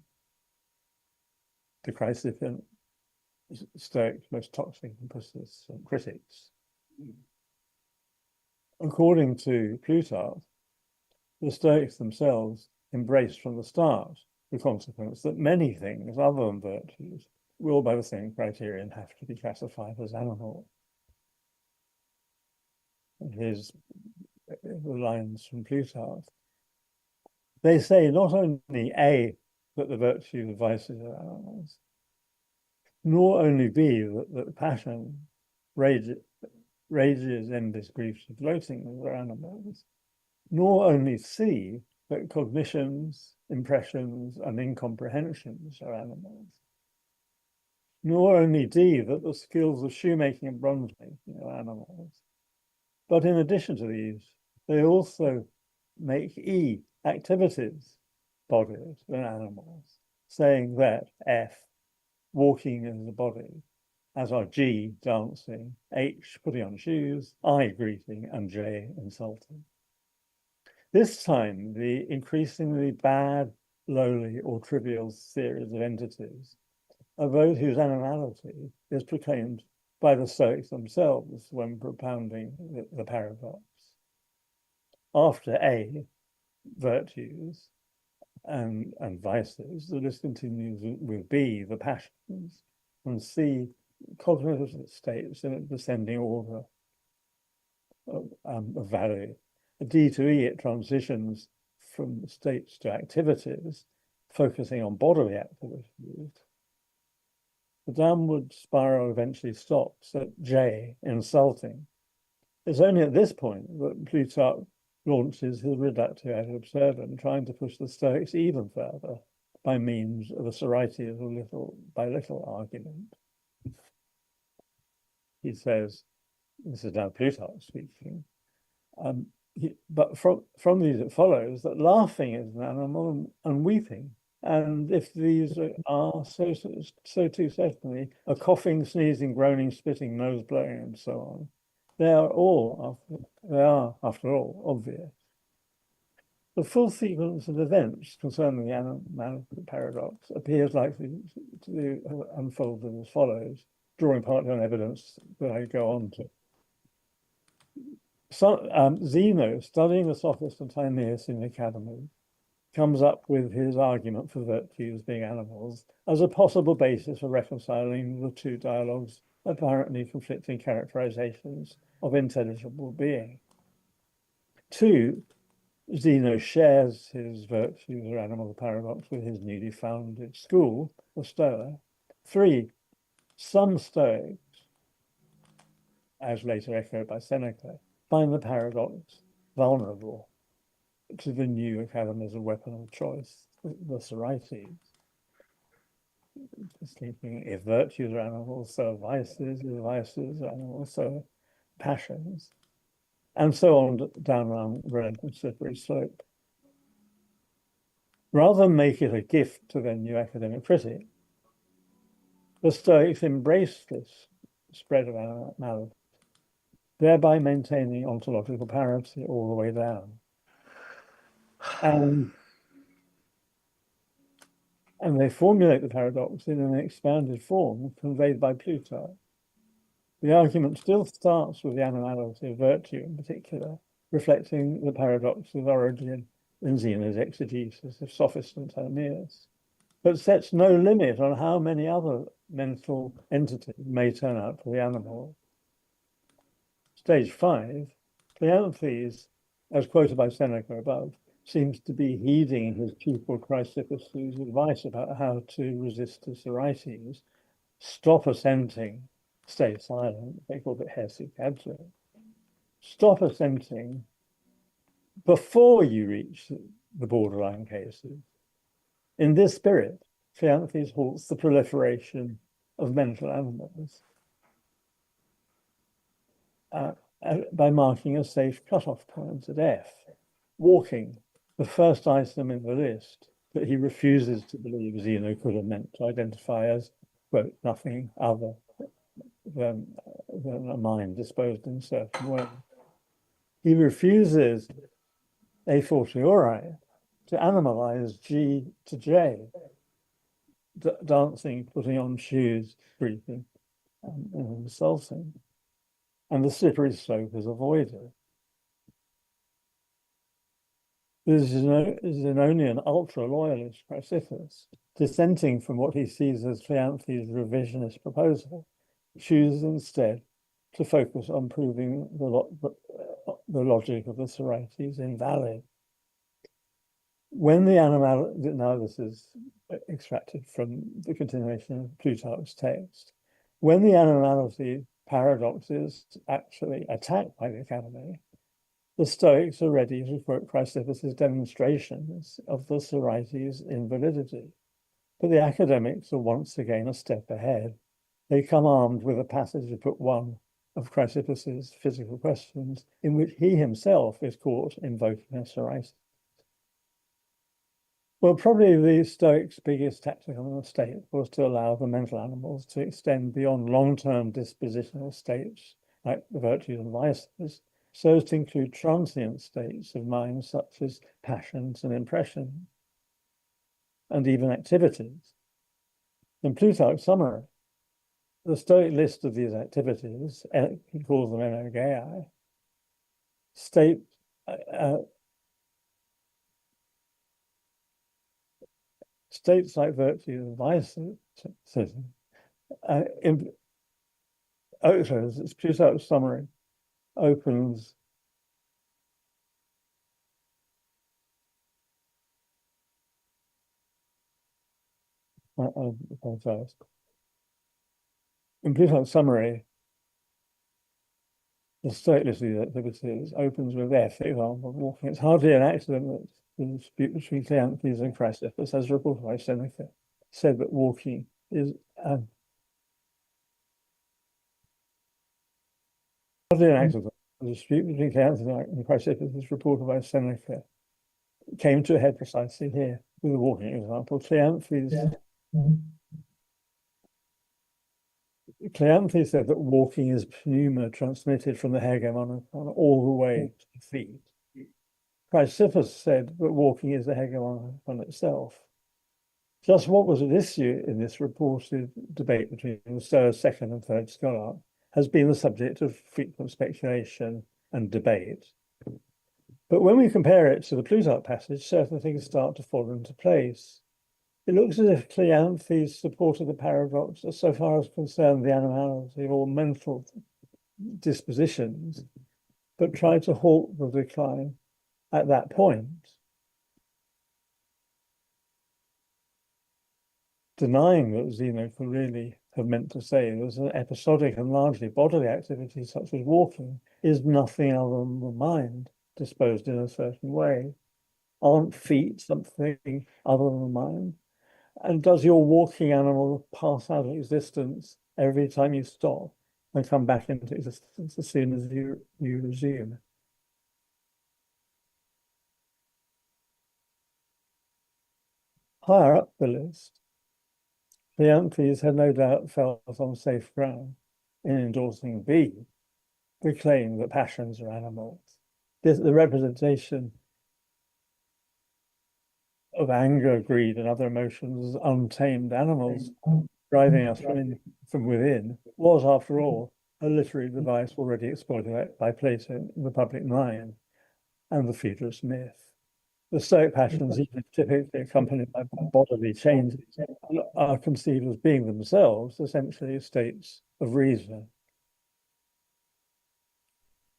the Chrysippus Stoic most toxic and persistent critics. According to Plutarch, the Stoics themselves embraced from the start the consequence that many things other than virtues will, by the same criterion, have to be classified as animal. Here's the lines from Plutarch. They say not only A, that the virtues and vices are animals, nor only B, that passion, rages, endless griefs, and gloatings are animals, nor only C, that cognitions, impressions, and incomprehensions are animals, nor only D, that the skills of shoemaking and bronze making are animals. But in addition to these, they also make E, activities, bodies, and animals, saying that F, walking is a body, as are G, dancing, H, putting on shoes, I, greeting, and J, insulting. This time, the increasingly bad, lowly, or trivial series of entities are those whose animality is proclaimed by the Stoics themselves when propounding the paradox. After A, virtues and vices, the list continues with B, the passions, and C, cognitive states in a descending order of value. D to E, it transitions from states to activities, focusing on bodily activities. The downward spiral eventually stops at J, insulting. It's only at this point that Plutarch launches his reductio ad absurdum, trying to push the Stoics even further by means of a Sorites of little by little argument. He says, this is now Plutarch speaking, but from these it follows that laughing is an animal and weeping. And if these are so too certainly a coughing, sneezing, groaning, spitting, nose blowing, and so on, they are after all obvious. The full sequence of events concerning the animal paradox appears likely to unfold as follows, drawing partly on evidence that I go on to. So, Zeno, studying the sophist and Timaeus in the academy, comes up with his argument for virtues being animals as a possible basis for reconciling the two dialogues' apparently conflicting characterizations of intelligible being. 2, Zeno shares his virtues or animal paradox with his newly founded school, the Stoa. 3, some Stoics, as later echoed by Seneca, find the paradox vulnerable to the new academy's weapon of choice, the Sorites. Thinking, if virtues are animals, so are vices, if vices are animals, so are passions, and so on down around relentless slippery slope. Rather than make it a gift to their new academic critic, the Stoics embrace this spread of animality, thereby maintaining ontological parity all the way down. And they formulate the paradox in an expanded form conveyed by Plutarch. The argument still starts with the animality of virtue in particular, reflecting the paradox's origin in Zeno's exegesis of Sophist and Timaeus, but sets no limit on how many other mental entities may turn out for the animal. Stage 5, Cleanthes, as quoted by Seneca above, seems to be heeding his pupil Chrysippus' advice about how to resist the Sorites. Stop assenting, stay silent. They call it hesychadre. Stop assenting before you reach the borderline cases. In this spirit, Cleanthes halts the proliferation of mental animals by marking a safe cutoff point at F. Walking, the first item in the list that he refuses to believe Zeno could have meant to identify as, quote, nothing other than a mind disposed in a certain way. He refuses a fortiori to animalize G to J, dancing, putting on shoes, breathing, and insulting. And the slippery slope is avoided. This is only an ultra-loyalist Chrysippus, dissenting from what he sees as Cleanthes' revisionist proposal, chooses instead to focus on proving the logic of the Sorites invalid. When the animality, now this is extracted from the continuation of Plutarch's text, when the animality paradox is actually attacked by the Academy, the Stoics are ready to quote Chrysippus' demonstrations of the Sorites' invalidity. But the academics are once again a step ahead. They come armed with a passage of book 1 of Chrysippus' physical questions, in which he himself is caught invoking a Sorites. Well, probably the Stoics' biggest tactical mistake was to allow the mental animals to extend beyond long-term dispositional states like the virtues and vices, so as to include transient states of mind such as passions and impressions, and even activities. In Plutarch's summary, the Stoic list of these activities, he calls them energeiai, state states like virtue and vice, it's Plutarch's summary opens apologize. In Plutarch's summary, the Stoic list of these activities opens with F, the example of walking. It's hardly an accident that the dispute between Cleanthes and Chrysippus, as reported by Seneca, said that walking is hardly an accident. The dispute between Cleanthes and Chrysippus, as reported by Seneca, came to a head precisely here with the walking example. Cleanthes said that walking is pneuma transmitted from the hegemon all the way to the feet. Chrysippus said that walking is the hegemon on itself. Just what was at issue in this reported debate between the second and third scholar has been the subject of frequent speculation and debate. But when we compare it to the Plutarch passage, certain things start to fall into place. It looks as if Cleanthes supported the paradox so far as concerned the animality of all mental dispositions, but tried to halt the decline at that point, denying that Zeno could really have meant to say that an episodic and largely bodily activity such as walking is nothing other than the mind disposed in a certain way. Aren't feet something other than the mind? And does your walking animal pass out of existence every time you stop and come back into existence as soon as you resume? Higher up the list, Cleanthes had no doubt felt on safe ground in endorsing B, the claim that passions are animals. The representation of anger, greed, and other emotions as untamed animals driving us from within was, after all, a literary device already exploited by Plato in the public mind and the Phaedrus myth. The Stoic passions, even typically accompanied by bodily changes, are conceived as being themselves essentially states of reason.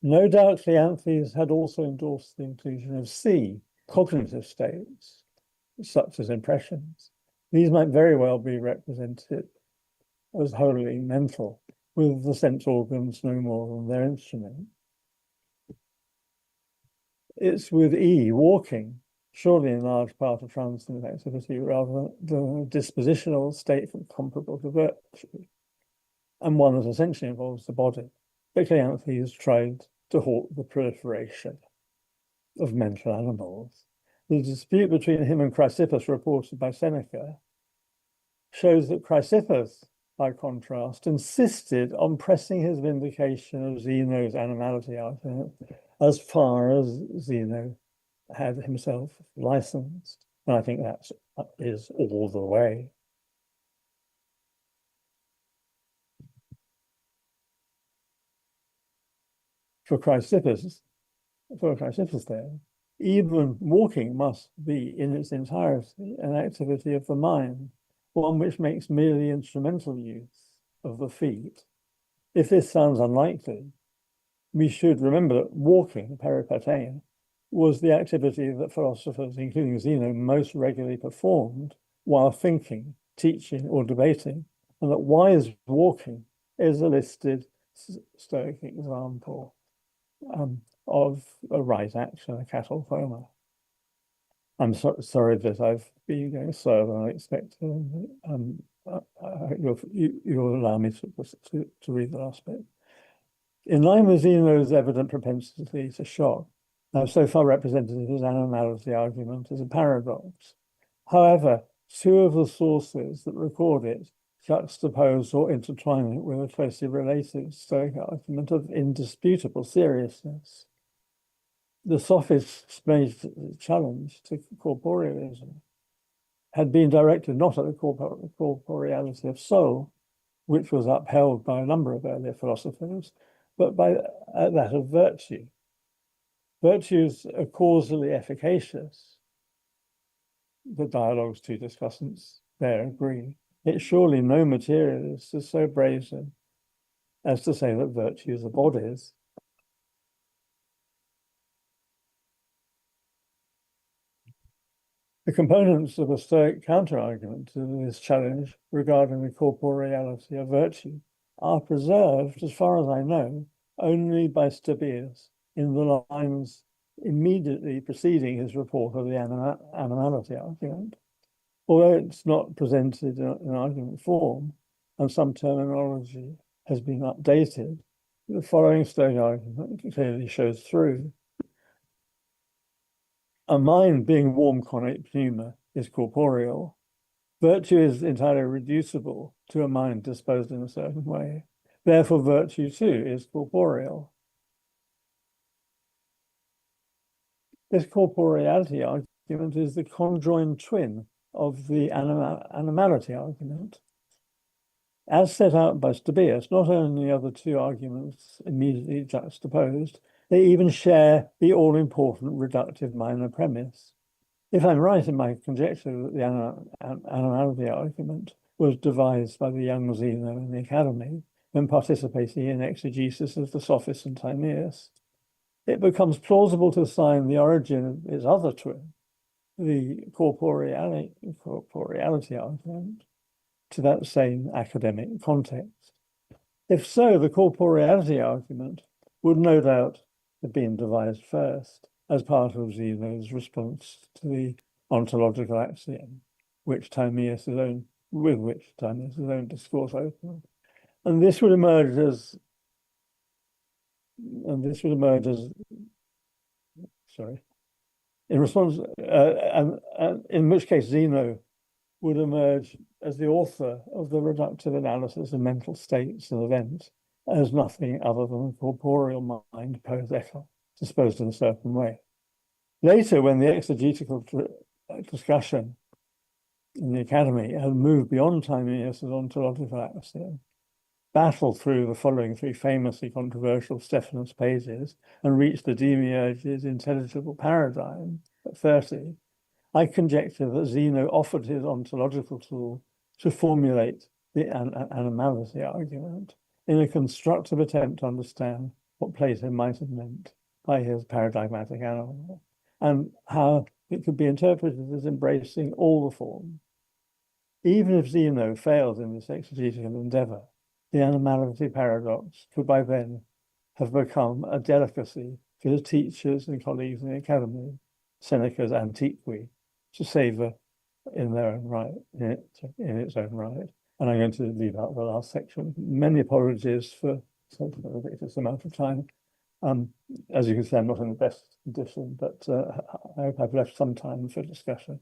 No doubt Cleanthes had also endorsed the inclusion of C, cognitive states, such as impressions. These might very well be represented as wholly mental, with the sense organs no more than their instrument. It's with E, walking, surely in large part a transcendent activity rather than the dispositional state comparable to virtue, and one that essentially involves the body. But Cleanthes tried to halt the proliferation of mental animals. The dispute between him and Chrysippus, reported by Seneca, shows that Chrysippus, by contrast, insisted on pressing his vindication of Zeno's animality argument as far as Zeno had himself licensed. And I think that is all the way. For Chrysippus then, even walking must be in its entirety an activity of the mind, one which makes merely instrumental use of the feet. If this sounds unlikely, we should remember that walking, peripateia, was the activity that philosophers, including Zeno, most regularly performed while thinking, teaching, or debating, and that wise walking is a listed Stoic example of a right action, a katalthoma. I'm sorry that I've been going slower than I expected. You'll allow me to read the last bit. In line with Zeno's evident propensity to shock, I've so far represented his animality argument as a paradox. However, two of the sources that record it juxtapose or intertwine it with a closely related Stoic argument of indisputable seriousness. The sophists' major challenge to corporealism had been directed not at the corporeality of soul, which was upheld by a number of earlier philosophers, but by that of virtue. Virtues are causally efficacious. The dialogue's two discussants there agree. It's surely no materialist is so brazen as to say that virtues are bodies. The components of a Stoic counter-argument to this challenge regarding the corporeality of virtue are preserved, as far as I know, only by Stoic in the lines immediately preceding his report of the animality argument. Although it's not presented in argument form, and some terminology has been updated, the following Stoic argument clearly shows through. A mind being warm connate pneuma is corporeal. Virtue is entirely reducible to a mind disposed in a certain way. Therefore, virtue too is corporeal. This corporeality argument is the conjoined twin of the animality argument. As set out by Stoic, not only are the two arguments immediately juxtaposed, they even share the all-important reductive minor premise. If I'm right in my conjecture that the animality argument was devised by the young Zeno in the Academy when participating in exegesis of the Sophists and Timaeus, it becomes plausible to assign the origin of its other twin, the corporeality argument, to that same academic context. If so, the corporeality argument would no doubt have been devised first as part of Zeno's response to the ontological axiom, with which Timaeus' own discourse opened. And this would emerge as in response, and in which case Zeno would emerge as the author of the reductive analysis of mental states and events as nothing other than a corporeal mind poetica, disposed in a certain way. Later, when the exegetical discussion in the Academy had moved beyond Timaeus' ontological axiom, battled through the following three famously controversial Stephanus pages, and reached the Demiurge's intelligible paradigm at 30, I conjecture that Zeno offered his ontological tool to formulate the animality argument in a constructive attempt to understand what Plato might have meant by his paradigmatic animal, and how it could be interpreted as embracing all the forms. Even if Zeno failed in this exegetical endeavor, the animality paradox could by then have become a delicacy for his teachers and colleagues in the Academy, Seneca's Antiqui, to savor in their own right, in its own right. And I'm going to leave out the last section. Many apologies for such a ridiculous amount of time. As you can see, I'm not in the best condition, but I hope I've left some time for discussion.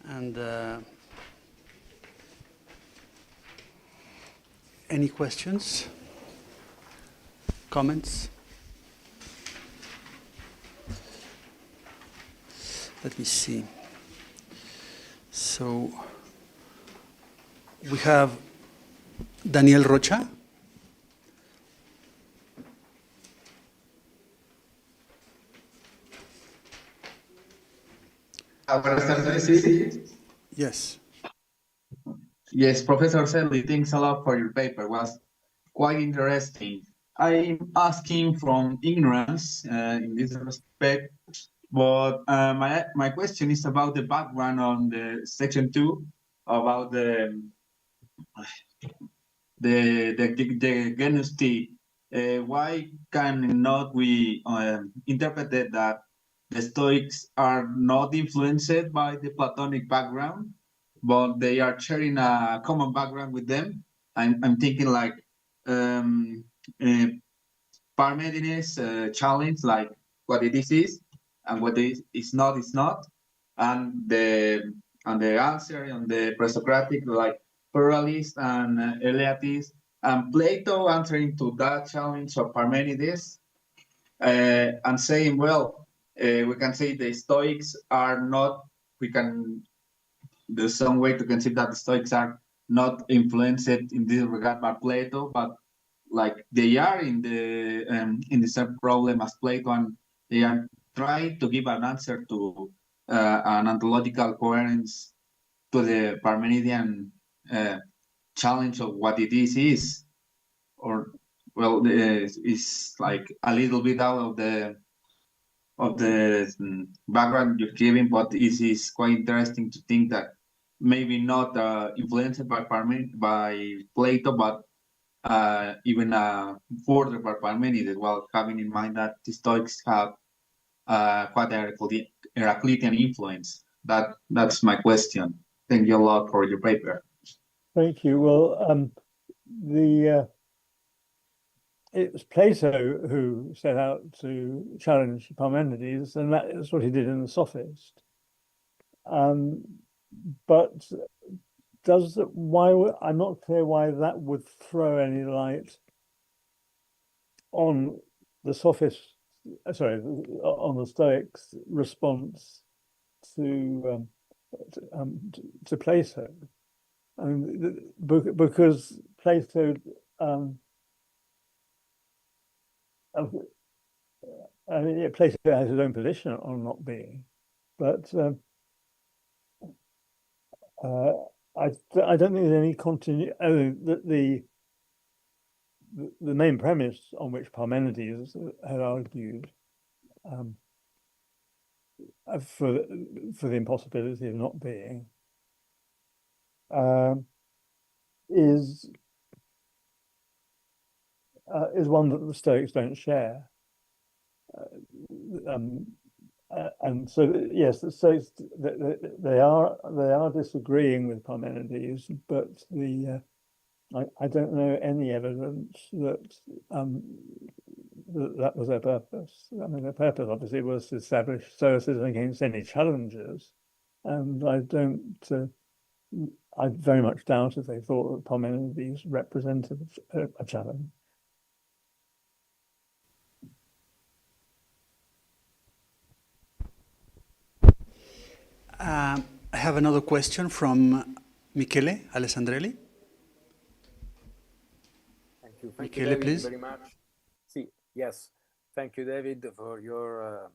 And any questions, comments? Let me see. So we have Daniel Rocha. Buenas tardes, sí. Yes. Yes, Professor Sedley, thanks a lot for your paper. It was quite interesting. I'm asking from ignorance in this respect, but my question is about the background on the section 2 about the genus T. Why cannot we interpret that the Stoics are not influenced by the Platonic background, but they are sharing a common background with them? I'm thinking like Parmenides challenge, like what it is, and what it is not, and the answer on the pre-Socratic, like pluralist and Eleatist And Plato answering to that challenge of Parmenides and saying, well, we can say the Stoics are not, there's some way to consider that the Stoics are not influenced in this regard by Plato, but like they are in the same problem as Plato, and they are trying to give an answer to an ontological coherence to the Parmenidean challenge of what it is, or well, is like a little bit out of the background you're giving, but it is quite interesting to think that maybe not influenced by Plato, but even further by Parmenides, while having in mind that the Stoics have quite a Heraclitean influence. That's my question. Thank you a lot for your paper. Thank you. Well, it was Plato who set out to challenge Parmenides, and that is what he did in the Sophist. But I'm not clear why that would throw any light on the Sophist, on the Stoics' response to Plato. I mean, because Plato, Plato has his own position on not being, but I don't think there's any continuity. The main premise on which Parmenides had argued for the impossibility of not being is one that the Stoics don't share, and so yes, the Stoics they are disagreeing with Parmenides, but I don't know any evidence that that was their purpose. I mean, their purpose obviously was to establish Stoicism against any challenges, and I very much doubt if they thought that Parmenides represented a challenge. I have another question from Michele Alessandrelli. Thank you. Thank Michele, you, David, please. very much. Yes. Thank you, David, for your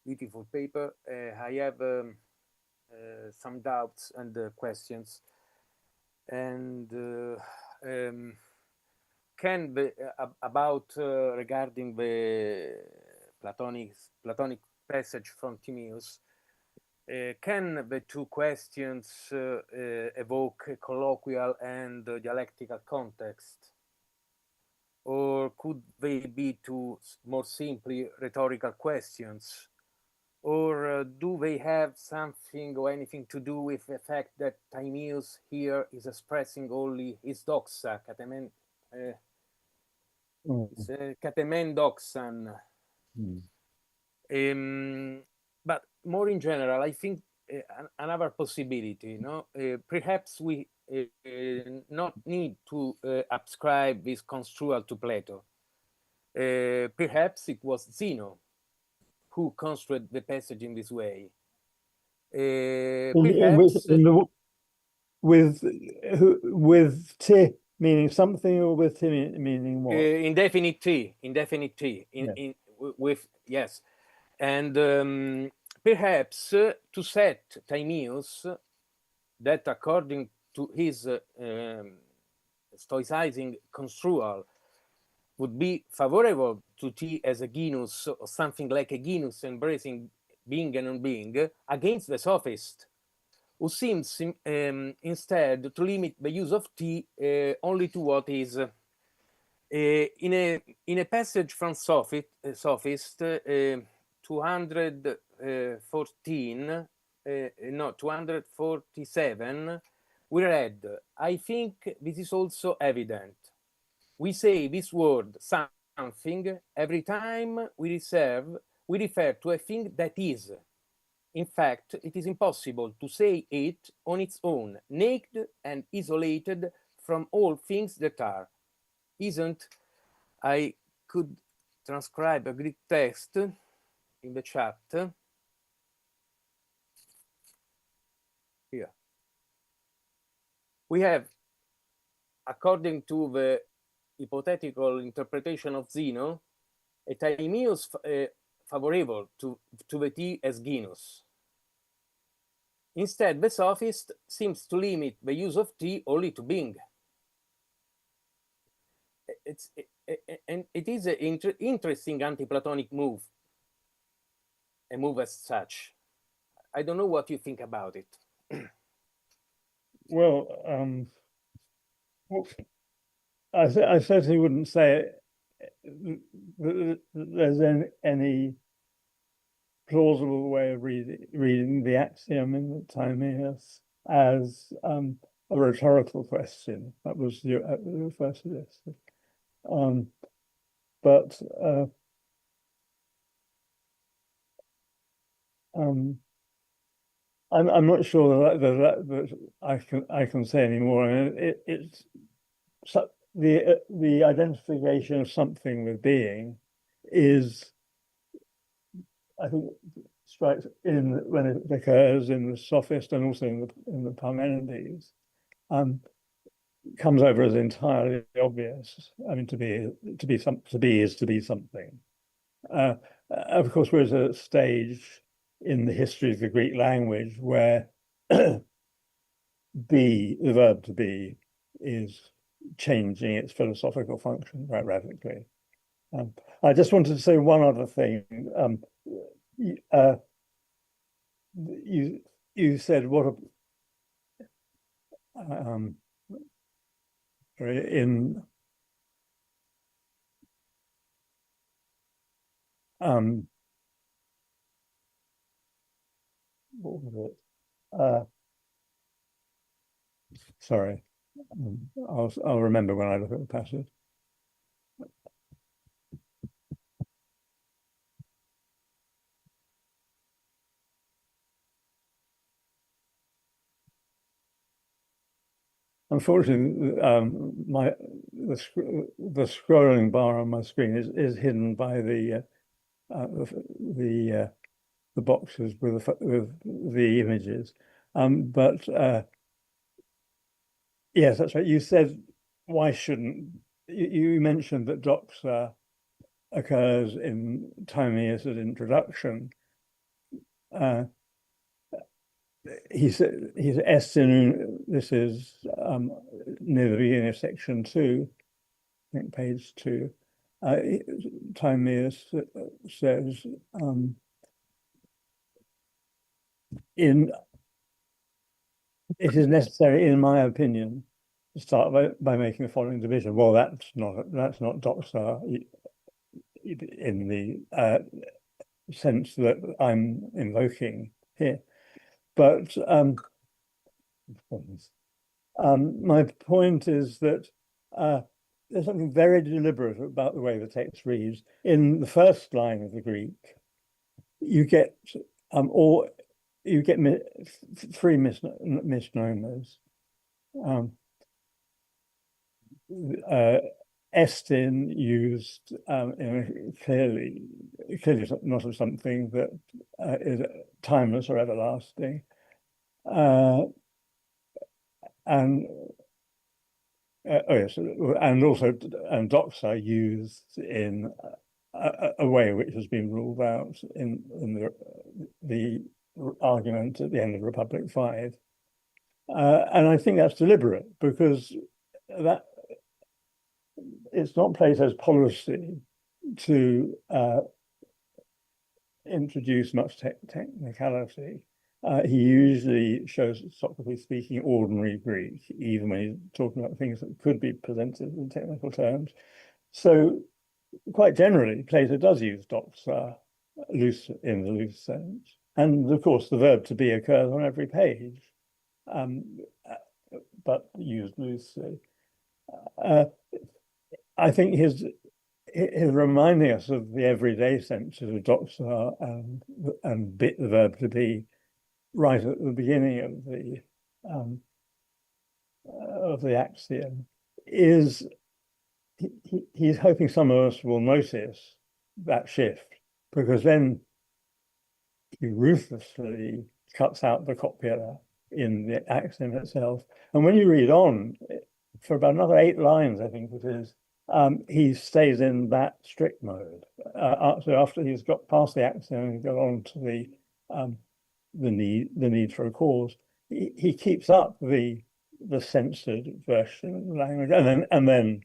beautiful paper. I have some doubts and questions. And regarding the Platonic passage from Timaeus, can the two questions evoke a colloquial and dialectical context? Or could they be two more simply rhetorical questions? Or do they have something or anything to do with the fact that Timaeus here is expressing only his doxa, katemen doxan? But more in general, I think another possibility, perhaps we not need to ascribe this construal to Plato. Perhaps it was Zeno who construed the passage in this way. Perhaps with T meaning something, or with T meaning what? Indefinite T. Yes. And perhaps to set Timaeus, that according to his Stoicizing construal would be favorable to T as a genus, or something like a genus embracing being and non-being, against the sophist, who seems instead to limit the use of T only to what is. In a passage from Sophist 247, we read, I think this is also evident. We say this word something every time we refer to a thing that is. In fact, it is impossible to say it on its own, naked and isolated from all things that are. isn't, I could transcribe a Greek text in the chat. Here. We have, according to the hypothetical interpretation of Zeno, a Timaeus favorable to the T as genus. Instead, the sophist seems to limit the use of T only to being. And it is an interesting anti-Platonic move, a move as such. I don't know what you think about it. Well, I certainly wouldn't say that there's any plausible way of reading the axiom in the Timaeus as a rhetorical question. That was the first suggestion. But I'm not sure that I can say any more. I mean, it's the identification of something with being is, I think, strikes in when it occurs in the Sophist and also in the Parmenides, comes over as entirely obvious. I mean, to be is to be something. Of course, we're at a stage in the history of the Greek language where be, the verb to be, is changing its philosophical function quite radically. I just wanted to say one other thing. You said what in what was it? Sorry, I'll remember when I look at the passage. Unfortunately, the scrolling bar on my screen is hidden by the boxes with the images. But yes, that's right. You said, why shouldn't you mentioned that doxa occurs in Timaeus' introduction. He said he's estin. This is near the beginning of section 2, I think page 2. Timaeus says it is necessary, in my opinion, to start by making the following division. Well, that's not doxa in the sense that I'm invoking here. But my point is that there's something very deliberate about the way the text reads. In the first line of the Greek, you get three misnomers. Estin used clearly not as something that is timeless or everlasting, and also doxa used in a way which has been ruled out in the argument at the end of Republic 5, and I think that's deliberate because that it's not Plato's policy to introduce much technicality. He usually shows Socrates speaking ordinary Greek, even when he's talking about things that could be presented in technical terms. So quite generally, Plato does use doxa in the loose sense. And of course, the verb to be occurs on every page, but used loosely. I think his reminding us of the everyday sense of doxa and the verb to be right at the beginning of the axiom is he's hoping some of us will notice that shift, because then he ruthlessly cuts out the copula in the axiom itself. And when you read on, for about another 8 lines, I think it is, he stays in that strict mode. So after he's got past the axiom and got on to the need for a cause, he keeps up the censored version of the language, and then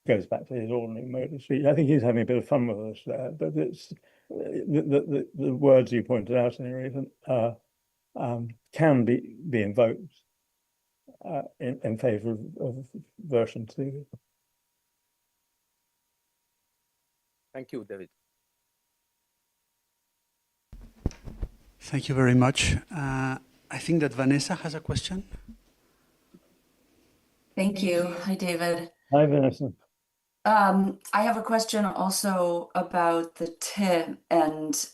goes back to his ordinary mode of speech. I think he's having a bit of fun with us there, but it's the words you pointed out, anyway, can be invoked in favor of version 2. Thank you, David. Thank you very much. I think that Vanessa has a question. Thank you. Hi, David. Hi, Vanessa. I have a question also about the T and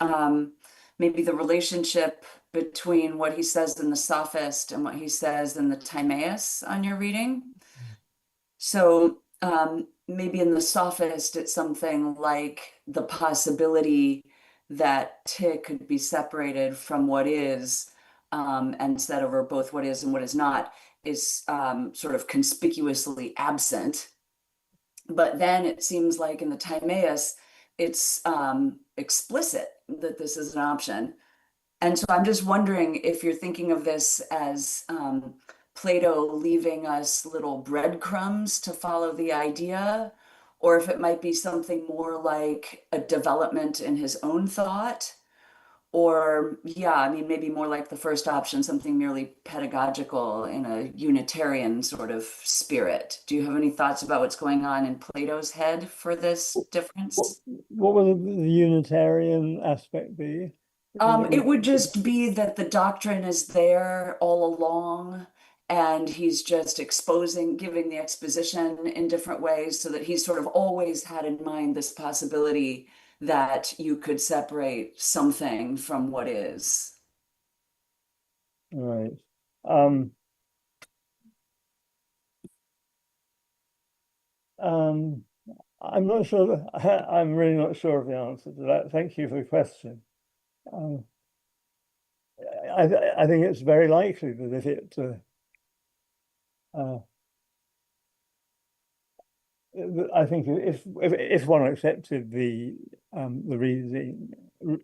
maybe the relationship between what he says in the Sophist and what he says in the Timaeus on your reading. So maybe in the Sophist, it's something like the possibility that T could be separated from what is, and set over both what is and what is not, is sort of conspicuously absent. But then it seems like in the Timaeus, it's explicit that this is an option. And so I'm just wondering if you're thinking of this as Plato leaving us little breadcrumbs to follow the idea, or if it might be something more like a development in his own thought. Or, yeah, I mean, maybe more like the first option, something merely pedagogical in a Unitarian sort of spirit. Do you have any thoughts about what's going on in Plato's head for this difference? What would the Unitarian aspect be? It would just be that the doctrine is there all along, and he's just giving the exposition in different ways, so that he's sort of always had in mind this possibility that you could separate something from what is. Right. I'm not sure. I'm really not sure of the answer to that. Thank you for the question. I think it's very likely that if it I think if one accepted the reading,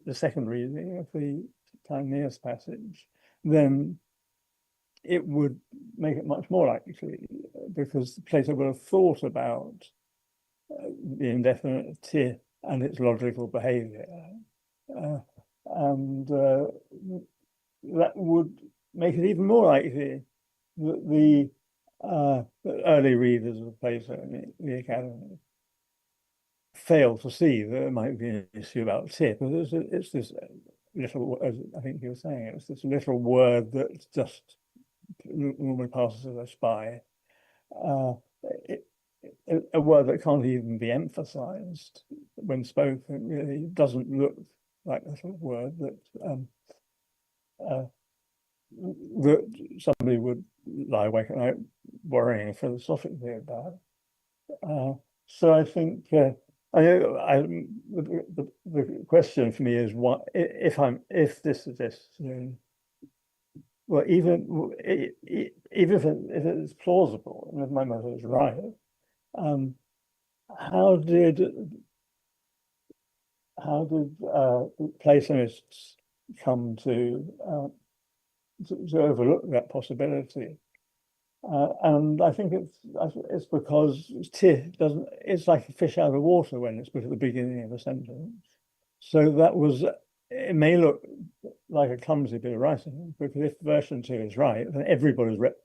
the second reading of the Timaeus passage, then it would make it much more likely, because Plato would have thought about the indefinite T and its logical behavior, and that would make it even more likely that the early readers of Plato in the Academy fail to see that there might be an issue about T, but it's this little, as I think you were saying, it's this little word that just normally passes us by. A word that can't even be emphasized when spoken. Really doesn't look like a sort of word that somebody would lie awake at night worrying philosophically about. So I think the question for me is, what if this suggests, well, even if it's plausible, and if my mother is right, how did Platonists come to overlook that possibility? And I think it's because it's like a fish out of water when it's put at the beginning of a sentence. So it may look like a clumsy bit of writing, because if version 2 is right, then everybody's read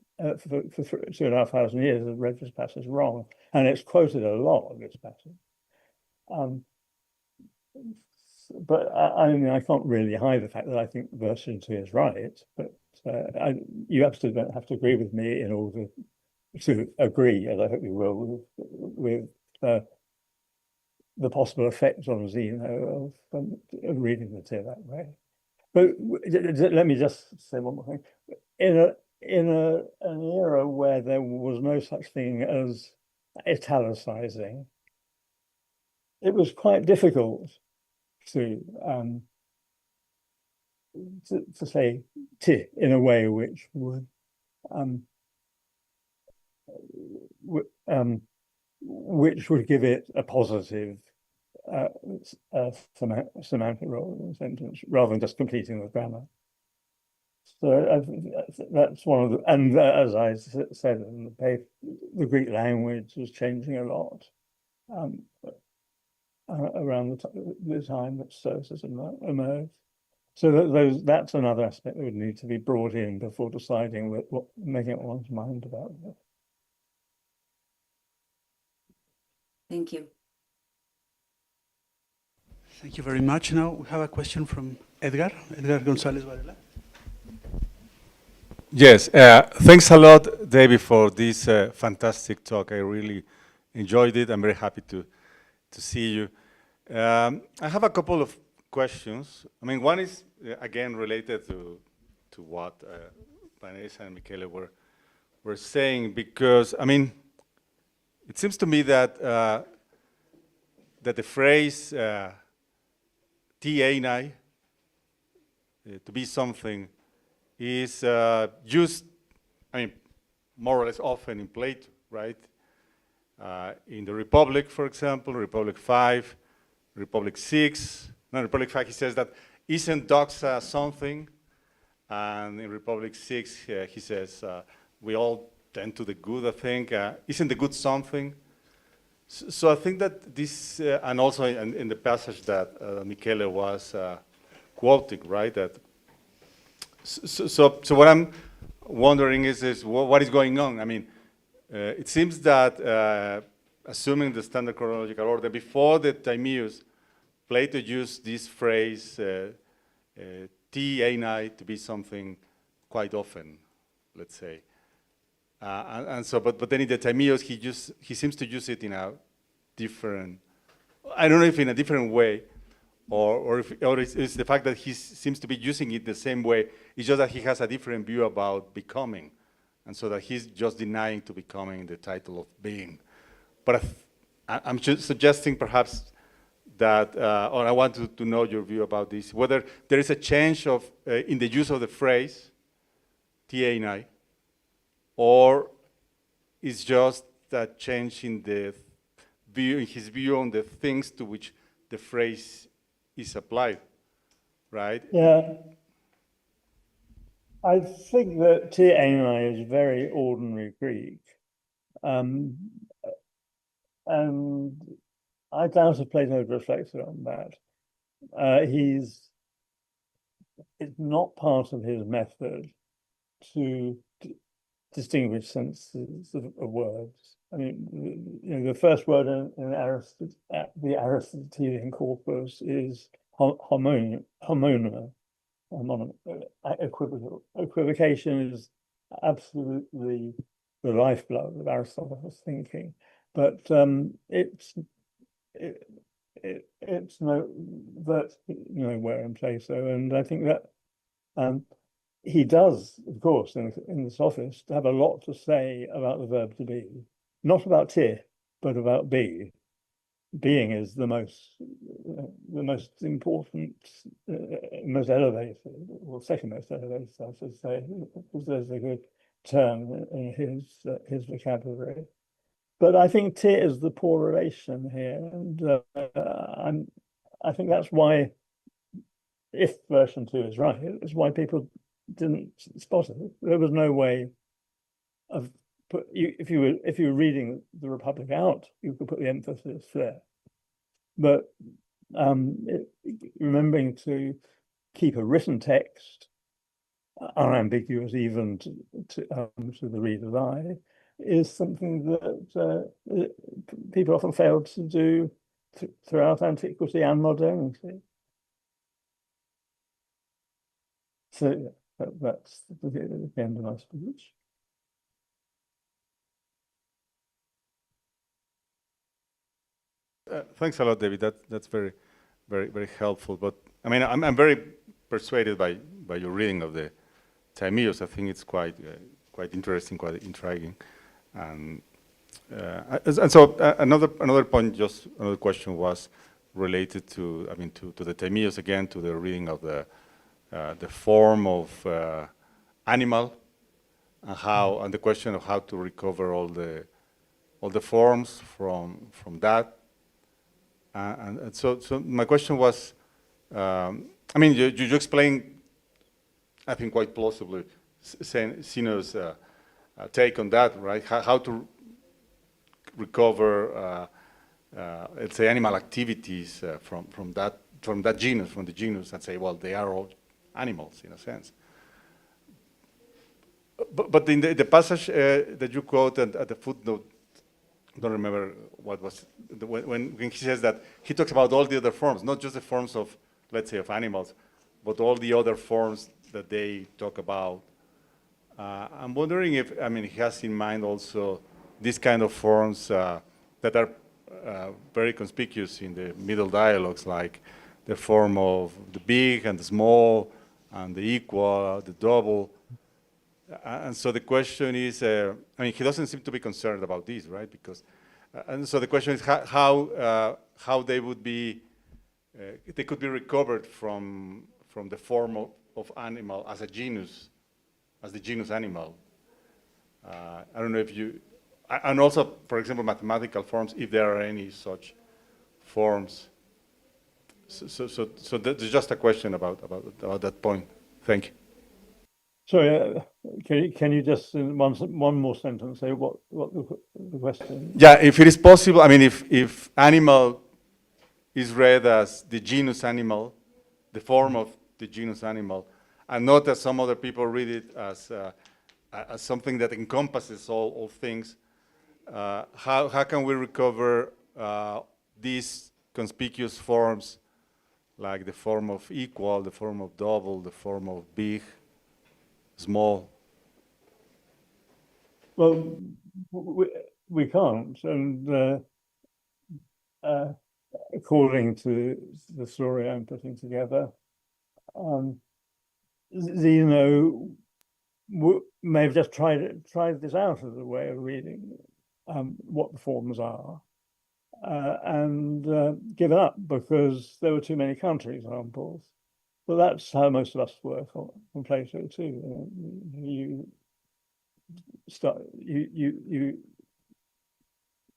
for 2,500 years has read this passage wrong, and it's quoted a lot of this passage. But I mean, I can't really hide the fact that I think version 2 is right, but you absolutely don't have to agree with me in order to agree, as I hope you will, with the possible effect on Zeno of reading the T that way. But let me just say one more thing. In an era where there was no such thing as italicizing, it was quite difficult to say "ti" in a way which would which would give it a positive semantic role in the sentence, rather than just completing the grammar. So that's one of the, and as I said in the paper, the Greek language was changing a lot around the time that Stoicism emerged. So that's another aspect that would need to be brought in before deciding making up one's mind about it. Thank you. Thank you very much. Now we have a question from Edgar González Varela. Yes, thanks a lot, David, for this fantastic talk. I really enjoyed it. I'm very happy to see you. I have a couple of questions. I mean, one is, again, related to what Vanessa and Michele were saying, because, I mean, it seems to me that that the phrase "ti to be something is used, I mean, more or less often in Plato, right? In the Republic, for example, Republic 5, Republic 6. No, Republic 5, he says that, isn't doxa something? And in Republic 6, he says, we all tend to the good, I think. Isn't the good something? So I think that this, and also in the passage that Michele was quoting, right? That so what I'm wondering is what is going on? I mean, it seems that assuming the standard chronological order, before the Timaeus, Plato used this phrase "ti einai" to be something quite often, let's say. And so, but then in the Timaeus, he seems to use it in a different, I don't know if in a different way, or it's the fact that he seems to be using it the same way. It's just that he has a different view about becoming, and so that he's just denying to becoming the title of being. But I'm just suggesting perhaps that, or I want to know your view about this, whether there is a change of in the use of the phrase "ti einai," or it's just a change in the view, in his view on the things to which the phrase is applied, right? Yeah. I think that "ti einai" is very ordinary Greek. And I doubt if Plato had reflected on that. It's not part of his method to distinguish senses of words. I mean, you know, the first word in the Aristotelian corpus is homonym. Equivocation is absolutely the lifeblood of Aristotle's thinking, but it's nowhere in Plato, and I think that he does, of course, in the Sophist, have a lot to say about the verb to be, not about "ti," but about "be." Being is the most important, most elevated, or second most elevated, I should say. There's a good term in his vocabulary. But I think "ti" is the poor relation here, and I think that's why, if version 2 is right, it's why people didn't spot it. There was no way of if you were reading the Republic out, you could put the emphasis there. But remembering to keep a written text unambiguous even to the reader's eye is something that people often failed to do throughout antiquity and modernity. So that's the end of my speech. Thanks a lot, David. That's very, very, very helpful. But I mean, I'm very persuaded by your reading of the Timaeus. I think it's quite interesting, quite intriguing, and Another point, just another question was related to, I mean, to the Timaeus again, to the reading of the form of animal, and the question of how to recover all the forms from that. And so my question was, I mean, you explained, I think quite plausibly, Zeno's take on that, right? How to recover, let's say, animal activities from that genus, from the genus, and say, well, they are all animals in a sense. But in the passage that you quoted at the footnote, I don't remember what was, when he says that, he talks about all the other forms, not just the forms of, let's say, of animals, but all the other forms that they talk about. I'm wondering if, I mean, he has in mind also these kind of forms that are very conspicuous in the middle dialogues, like the form of the big and the small, and the equal, the double. And so the question is, I mean, he doesn't seem to be concerned about this, right? Because, and so the question is how they would be, they could be recovered from the form of animal as a genus, as the genus animal. I don't know if you, and also, for example, mathematical forms, if there are any such forms. So that's just a question about that point. Thank you. Sorry, can you just in one more sentence say what the question? Yeah, if it is possible, I mean, if animal is read as the genus animal, the form of the genus animal, and not as some other people read it as something that encompasses all things, how can we recover these conspicuous forms, like the form of equal, the form of double, the form of big, small? Well, we can't, and according to the story I'm putting together, Zeno may have just tried this out as a way of reading what the forms are, and given up because there were too many counterexamples. But that's how most of us work on Plato too. You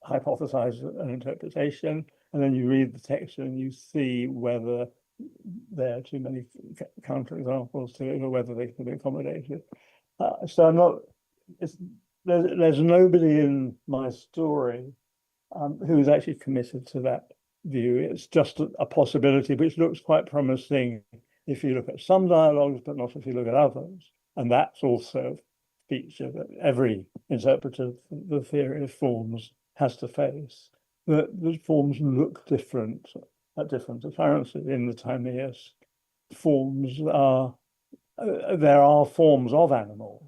hypothesize an interpretation, and then you read the text and you see whether there are too many counterexamples to it or whether they can be accommodated. So I'm not. There's nobody in my story who is actually committed to that view. It's just a possibility, which looks quite promising if you look at some dialogues, but not if you look at others. And that's also a feature that every interpreter of the theory of forms has to face. That the forms look different at different occurrences. In the Timaeus, forms are, there are forms of animal.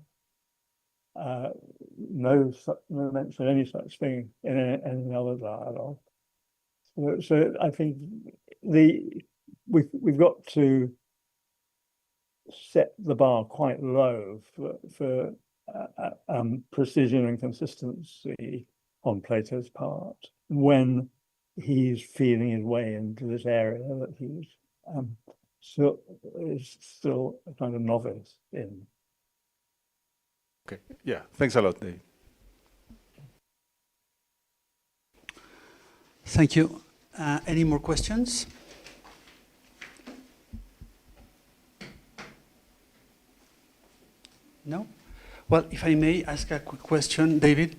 No mention of any such thing in any other dialogue. So I think we've got to set the bar quite low for precision and consistency on Plato's part when he's feeling his way into this area that he's still a kind of novice in. Okay, yeah, thanks a lot, Dave. Thank you. Any more questions? No? Well, if I may ask a quick question, David.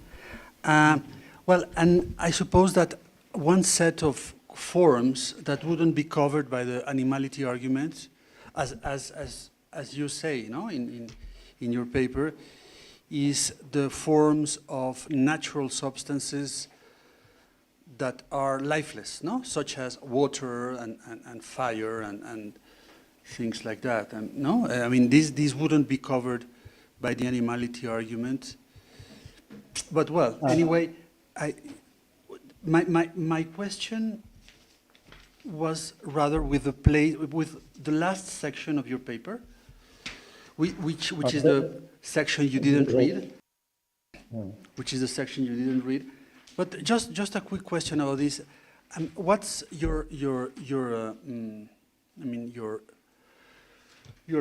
Well, and I suppose that one set of forms that wouldn't be covered by the animality arguments, as you say, you know, in your paper, is the forms of natural substances that are lifeless, no? Such as water and fire and things like that. No, I mean these wouldn't be covered by the animality argument. But well, anyway, my question was rather with the last section of your paper, which is the section you didn't read. which is the section you didn't read. But just a quick question about this. What's your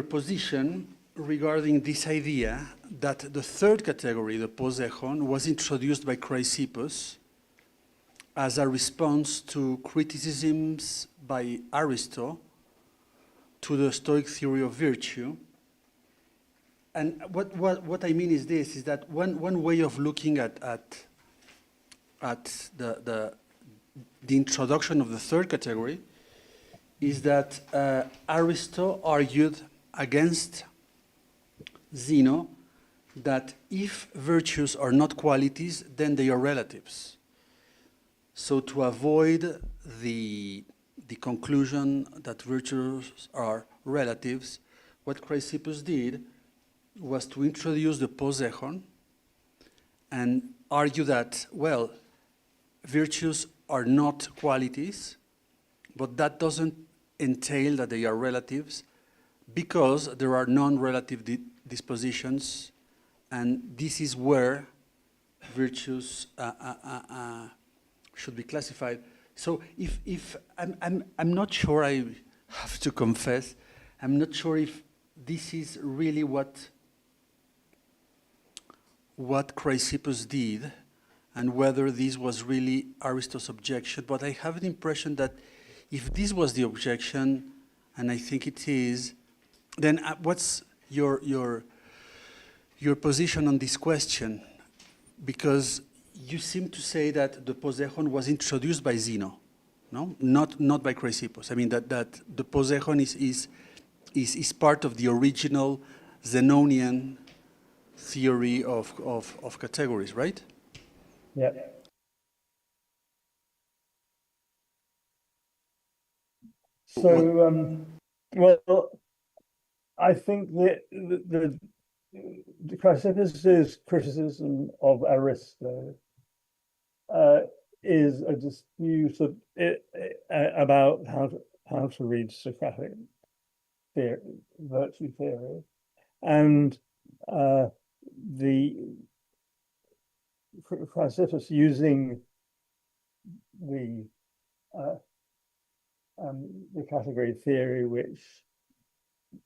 position regarding this idea that the third category, the posechon, was introduced by Chrysippus as a response to criticisms by Aristotle to the Stoic theory of virtue? And what I mean is this, is that one way of looking at the introduction of the third category is that Aristotle argued against Zeno that if virtues are not qualities, then they are relatives. So to avoid the conclusion that virtues are relatives, what Chrysippus did was to introduce the posechon and argue that, well, virtues are not qualities, but that doesn't entail that they are relatives, because there are non-relative dispositions, and this is where virtues should be classified. So if I'm not sure, I have to confess, I'm not sure if this is really what Chrysippus did, and whether this was really Aristotle's objection. But I have the impression that if this was the objection, and I think it is, then what's your position on this question? Because you seem to say that the posechon was introduced by Zeno, no? Not by Chrysippus. I mean that the posechon is part of the original Zenonian theory of categories, right? Yeah. So, well, I think that the Chrysippus's criticism of Aristotle is a dispute about how to read Socratic theory, virtue theory, and the Chrysippus using the category theory, which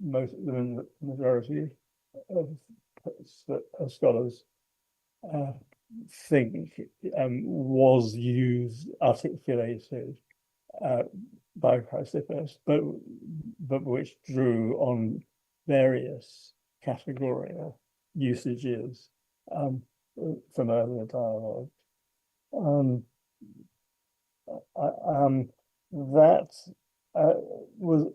the majority of scholars think was articulated by Chrysippus, but which drew on various categorical usages from earlier dialogue. That was,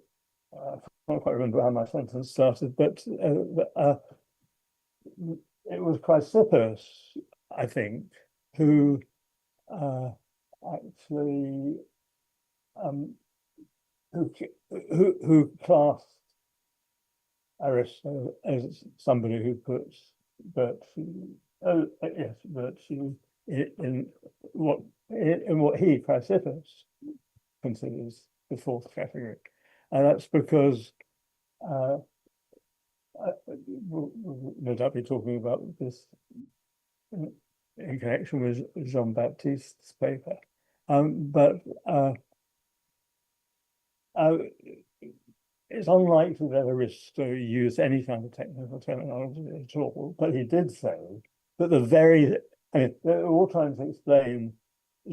I can't quite remember how my sentence started, but it was Chrysippus, I think, who actually who classed Aristotle as somebody who puts virtue, virtue in what he, Chrysippus, considers the fourth category, and that's because no doubt be talking about this in connection with Jean-Baptiste's paper, but it's unlikely that Aristotle used any kind of technical terminology at all, but he did say that they're all trying to explain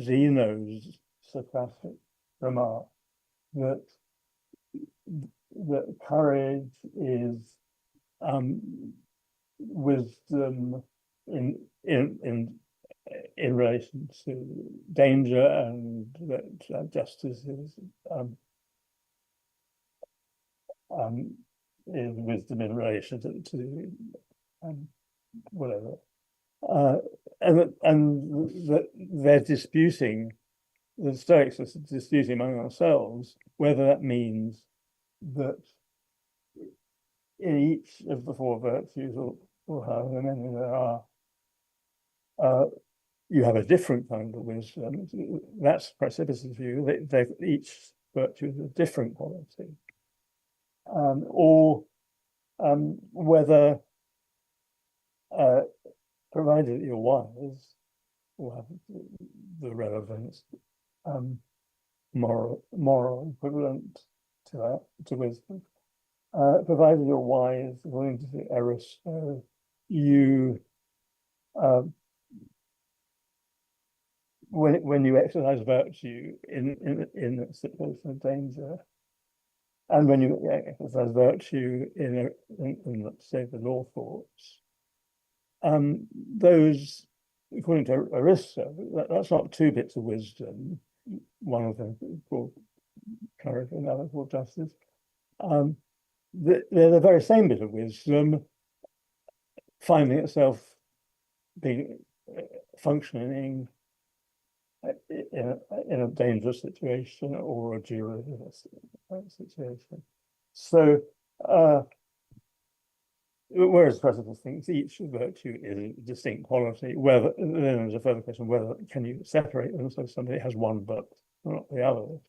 Zeno's Socratic remark that courage is wisdom in relation to danger, and that justice is wisdom in relation to whatever, and that they're disputing, the Stoics are disputing among themselves whether that means that in each of the four virtues, or however many there are, you have a different kind of wisdom. That's Chrysippus' view. Each virtue is a different quality. Or whether provided you're wise, will have the relevant moral equivalent to wisdom. Provided you're wise, according to Aristotle, you when you exercise virtue in a situation of danger, and when you exercise virtue in let's say the law courts, those, according to Aristotle, that's not two bits of wisdom. One of them called courage, another called justice. They're the very same bit of wisdom, finding itself being functioning in a dangerous situation or a dubious situation. So, whereas Aristotle thinks each virtue is a distinct quality, whether then there's a further question whether can you separate them so somebody has one but not the other.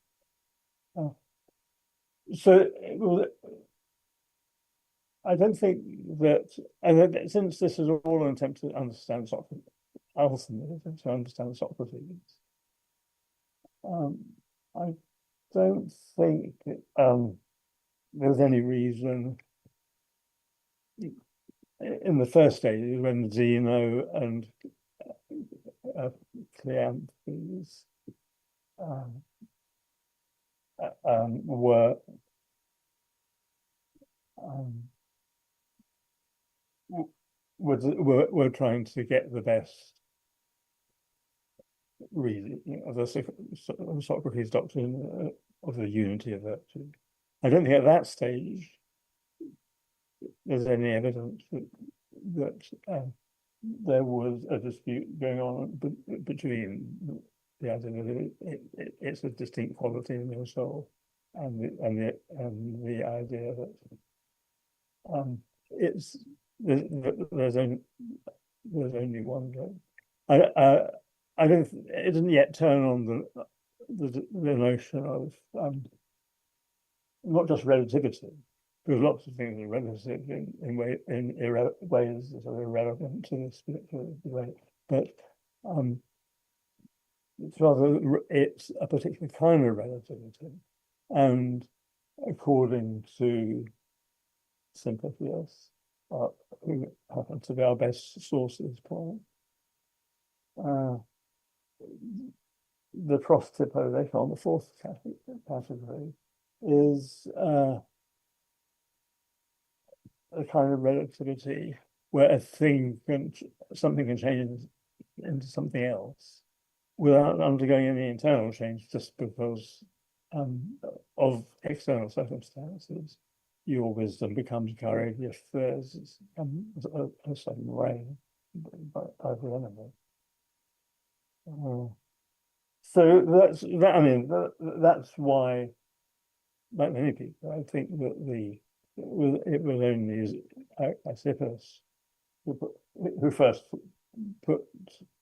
I don't think that, and since this is all an attempt to understand Socrates, ultimately to understand Socrates, I don't think there's any reason in the first stage when Zeno and Cleanthes were trying to get the best reason of the Socrates doctrine of the unity of virtue. I don't think at that stage there's any evidence that there was a dispute going on between the idea that it's a distinct quality in your soul and the idea that there's only one God. I don't. It doesn't yet turn on the notion of not just relativity, because lots of things are relative in ways that are irrelevant to the spiritual debate. But it's a particular kind of relativity, and according to Simplicius, who happen to be our best source at this point, the prototypization on the fourth category is a kind of relativity where something can change into something else without undergoing any internal change, just because of external circumstances. Your wisdom becomes courage if there's a sudden rain by the enemy. So that's that. I mean, that's why, like many people, I think that it was only Aristippus who first put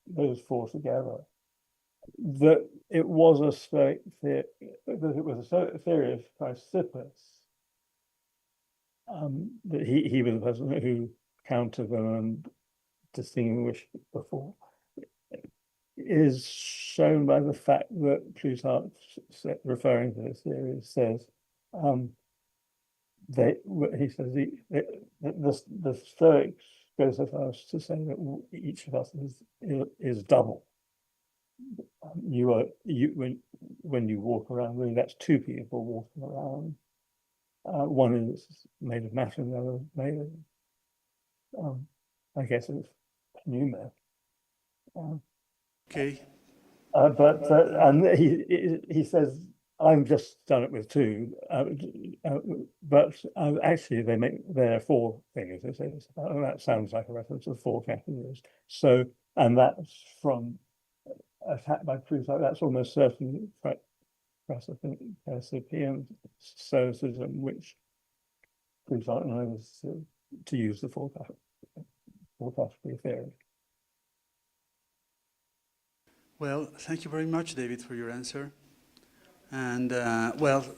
those four together. That it was a Stoic theory. That it was a Stoic theory of Aristippus. That he was the person who countered them and distinguished before, is shown by the fact that Plutarch, referring to this theory, says he says the Stoics go so far as to say that each of us is double. When you walk around, really, that's two people walking around. One is made of matter, and the other made of, I guess, it's pneuma. Okay. And he says, I've just done it with two, but actually there are four things they say this about, and that sounds like a reference to four categories. So, and that's from attack by Plutarch. That's almost certainly Praesepian Stoicism, which Plutarch knows to use the four category theory. Well, thank you very much, David, for your answer. And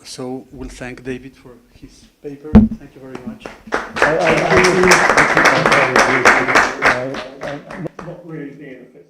so we'll thank David for his paper. Thank you very much. not really being a physicist.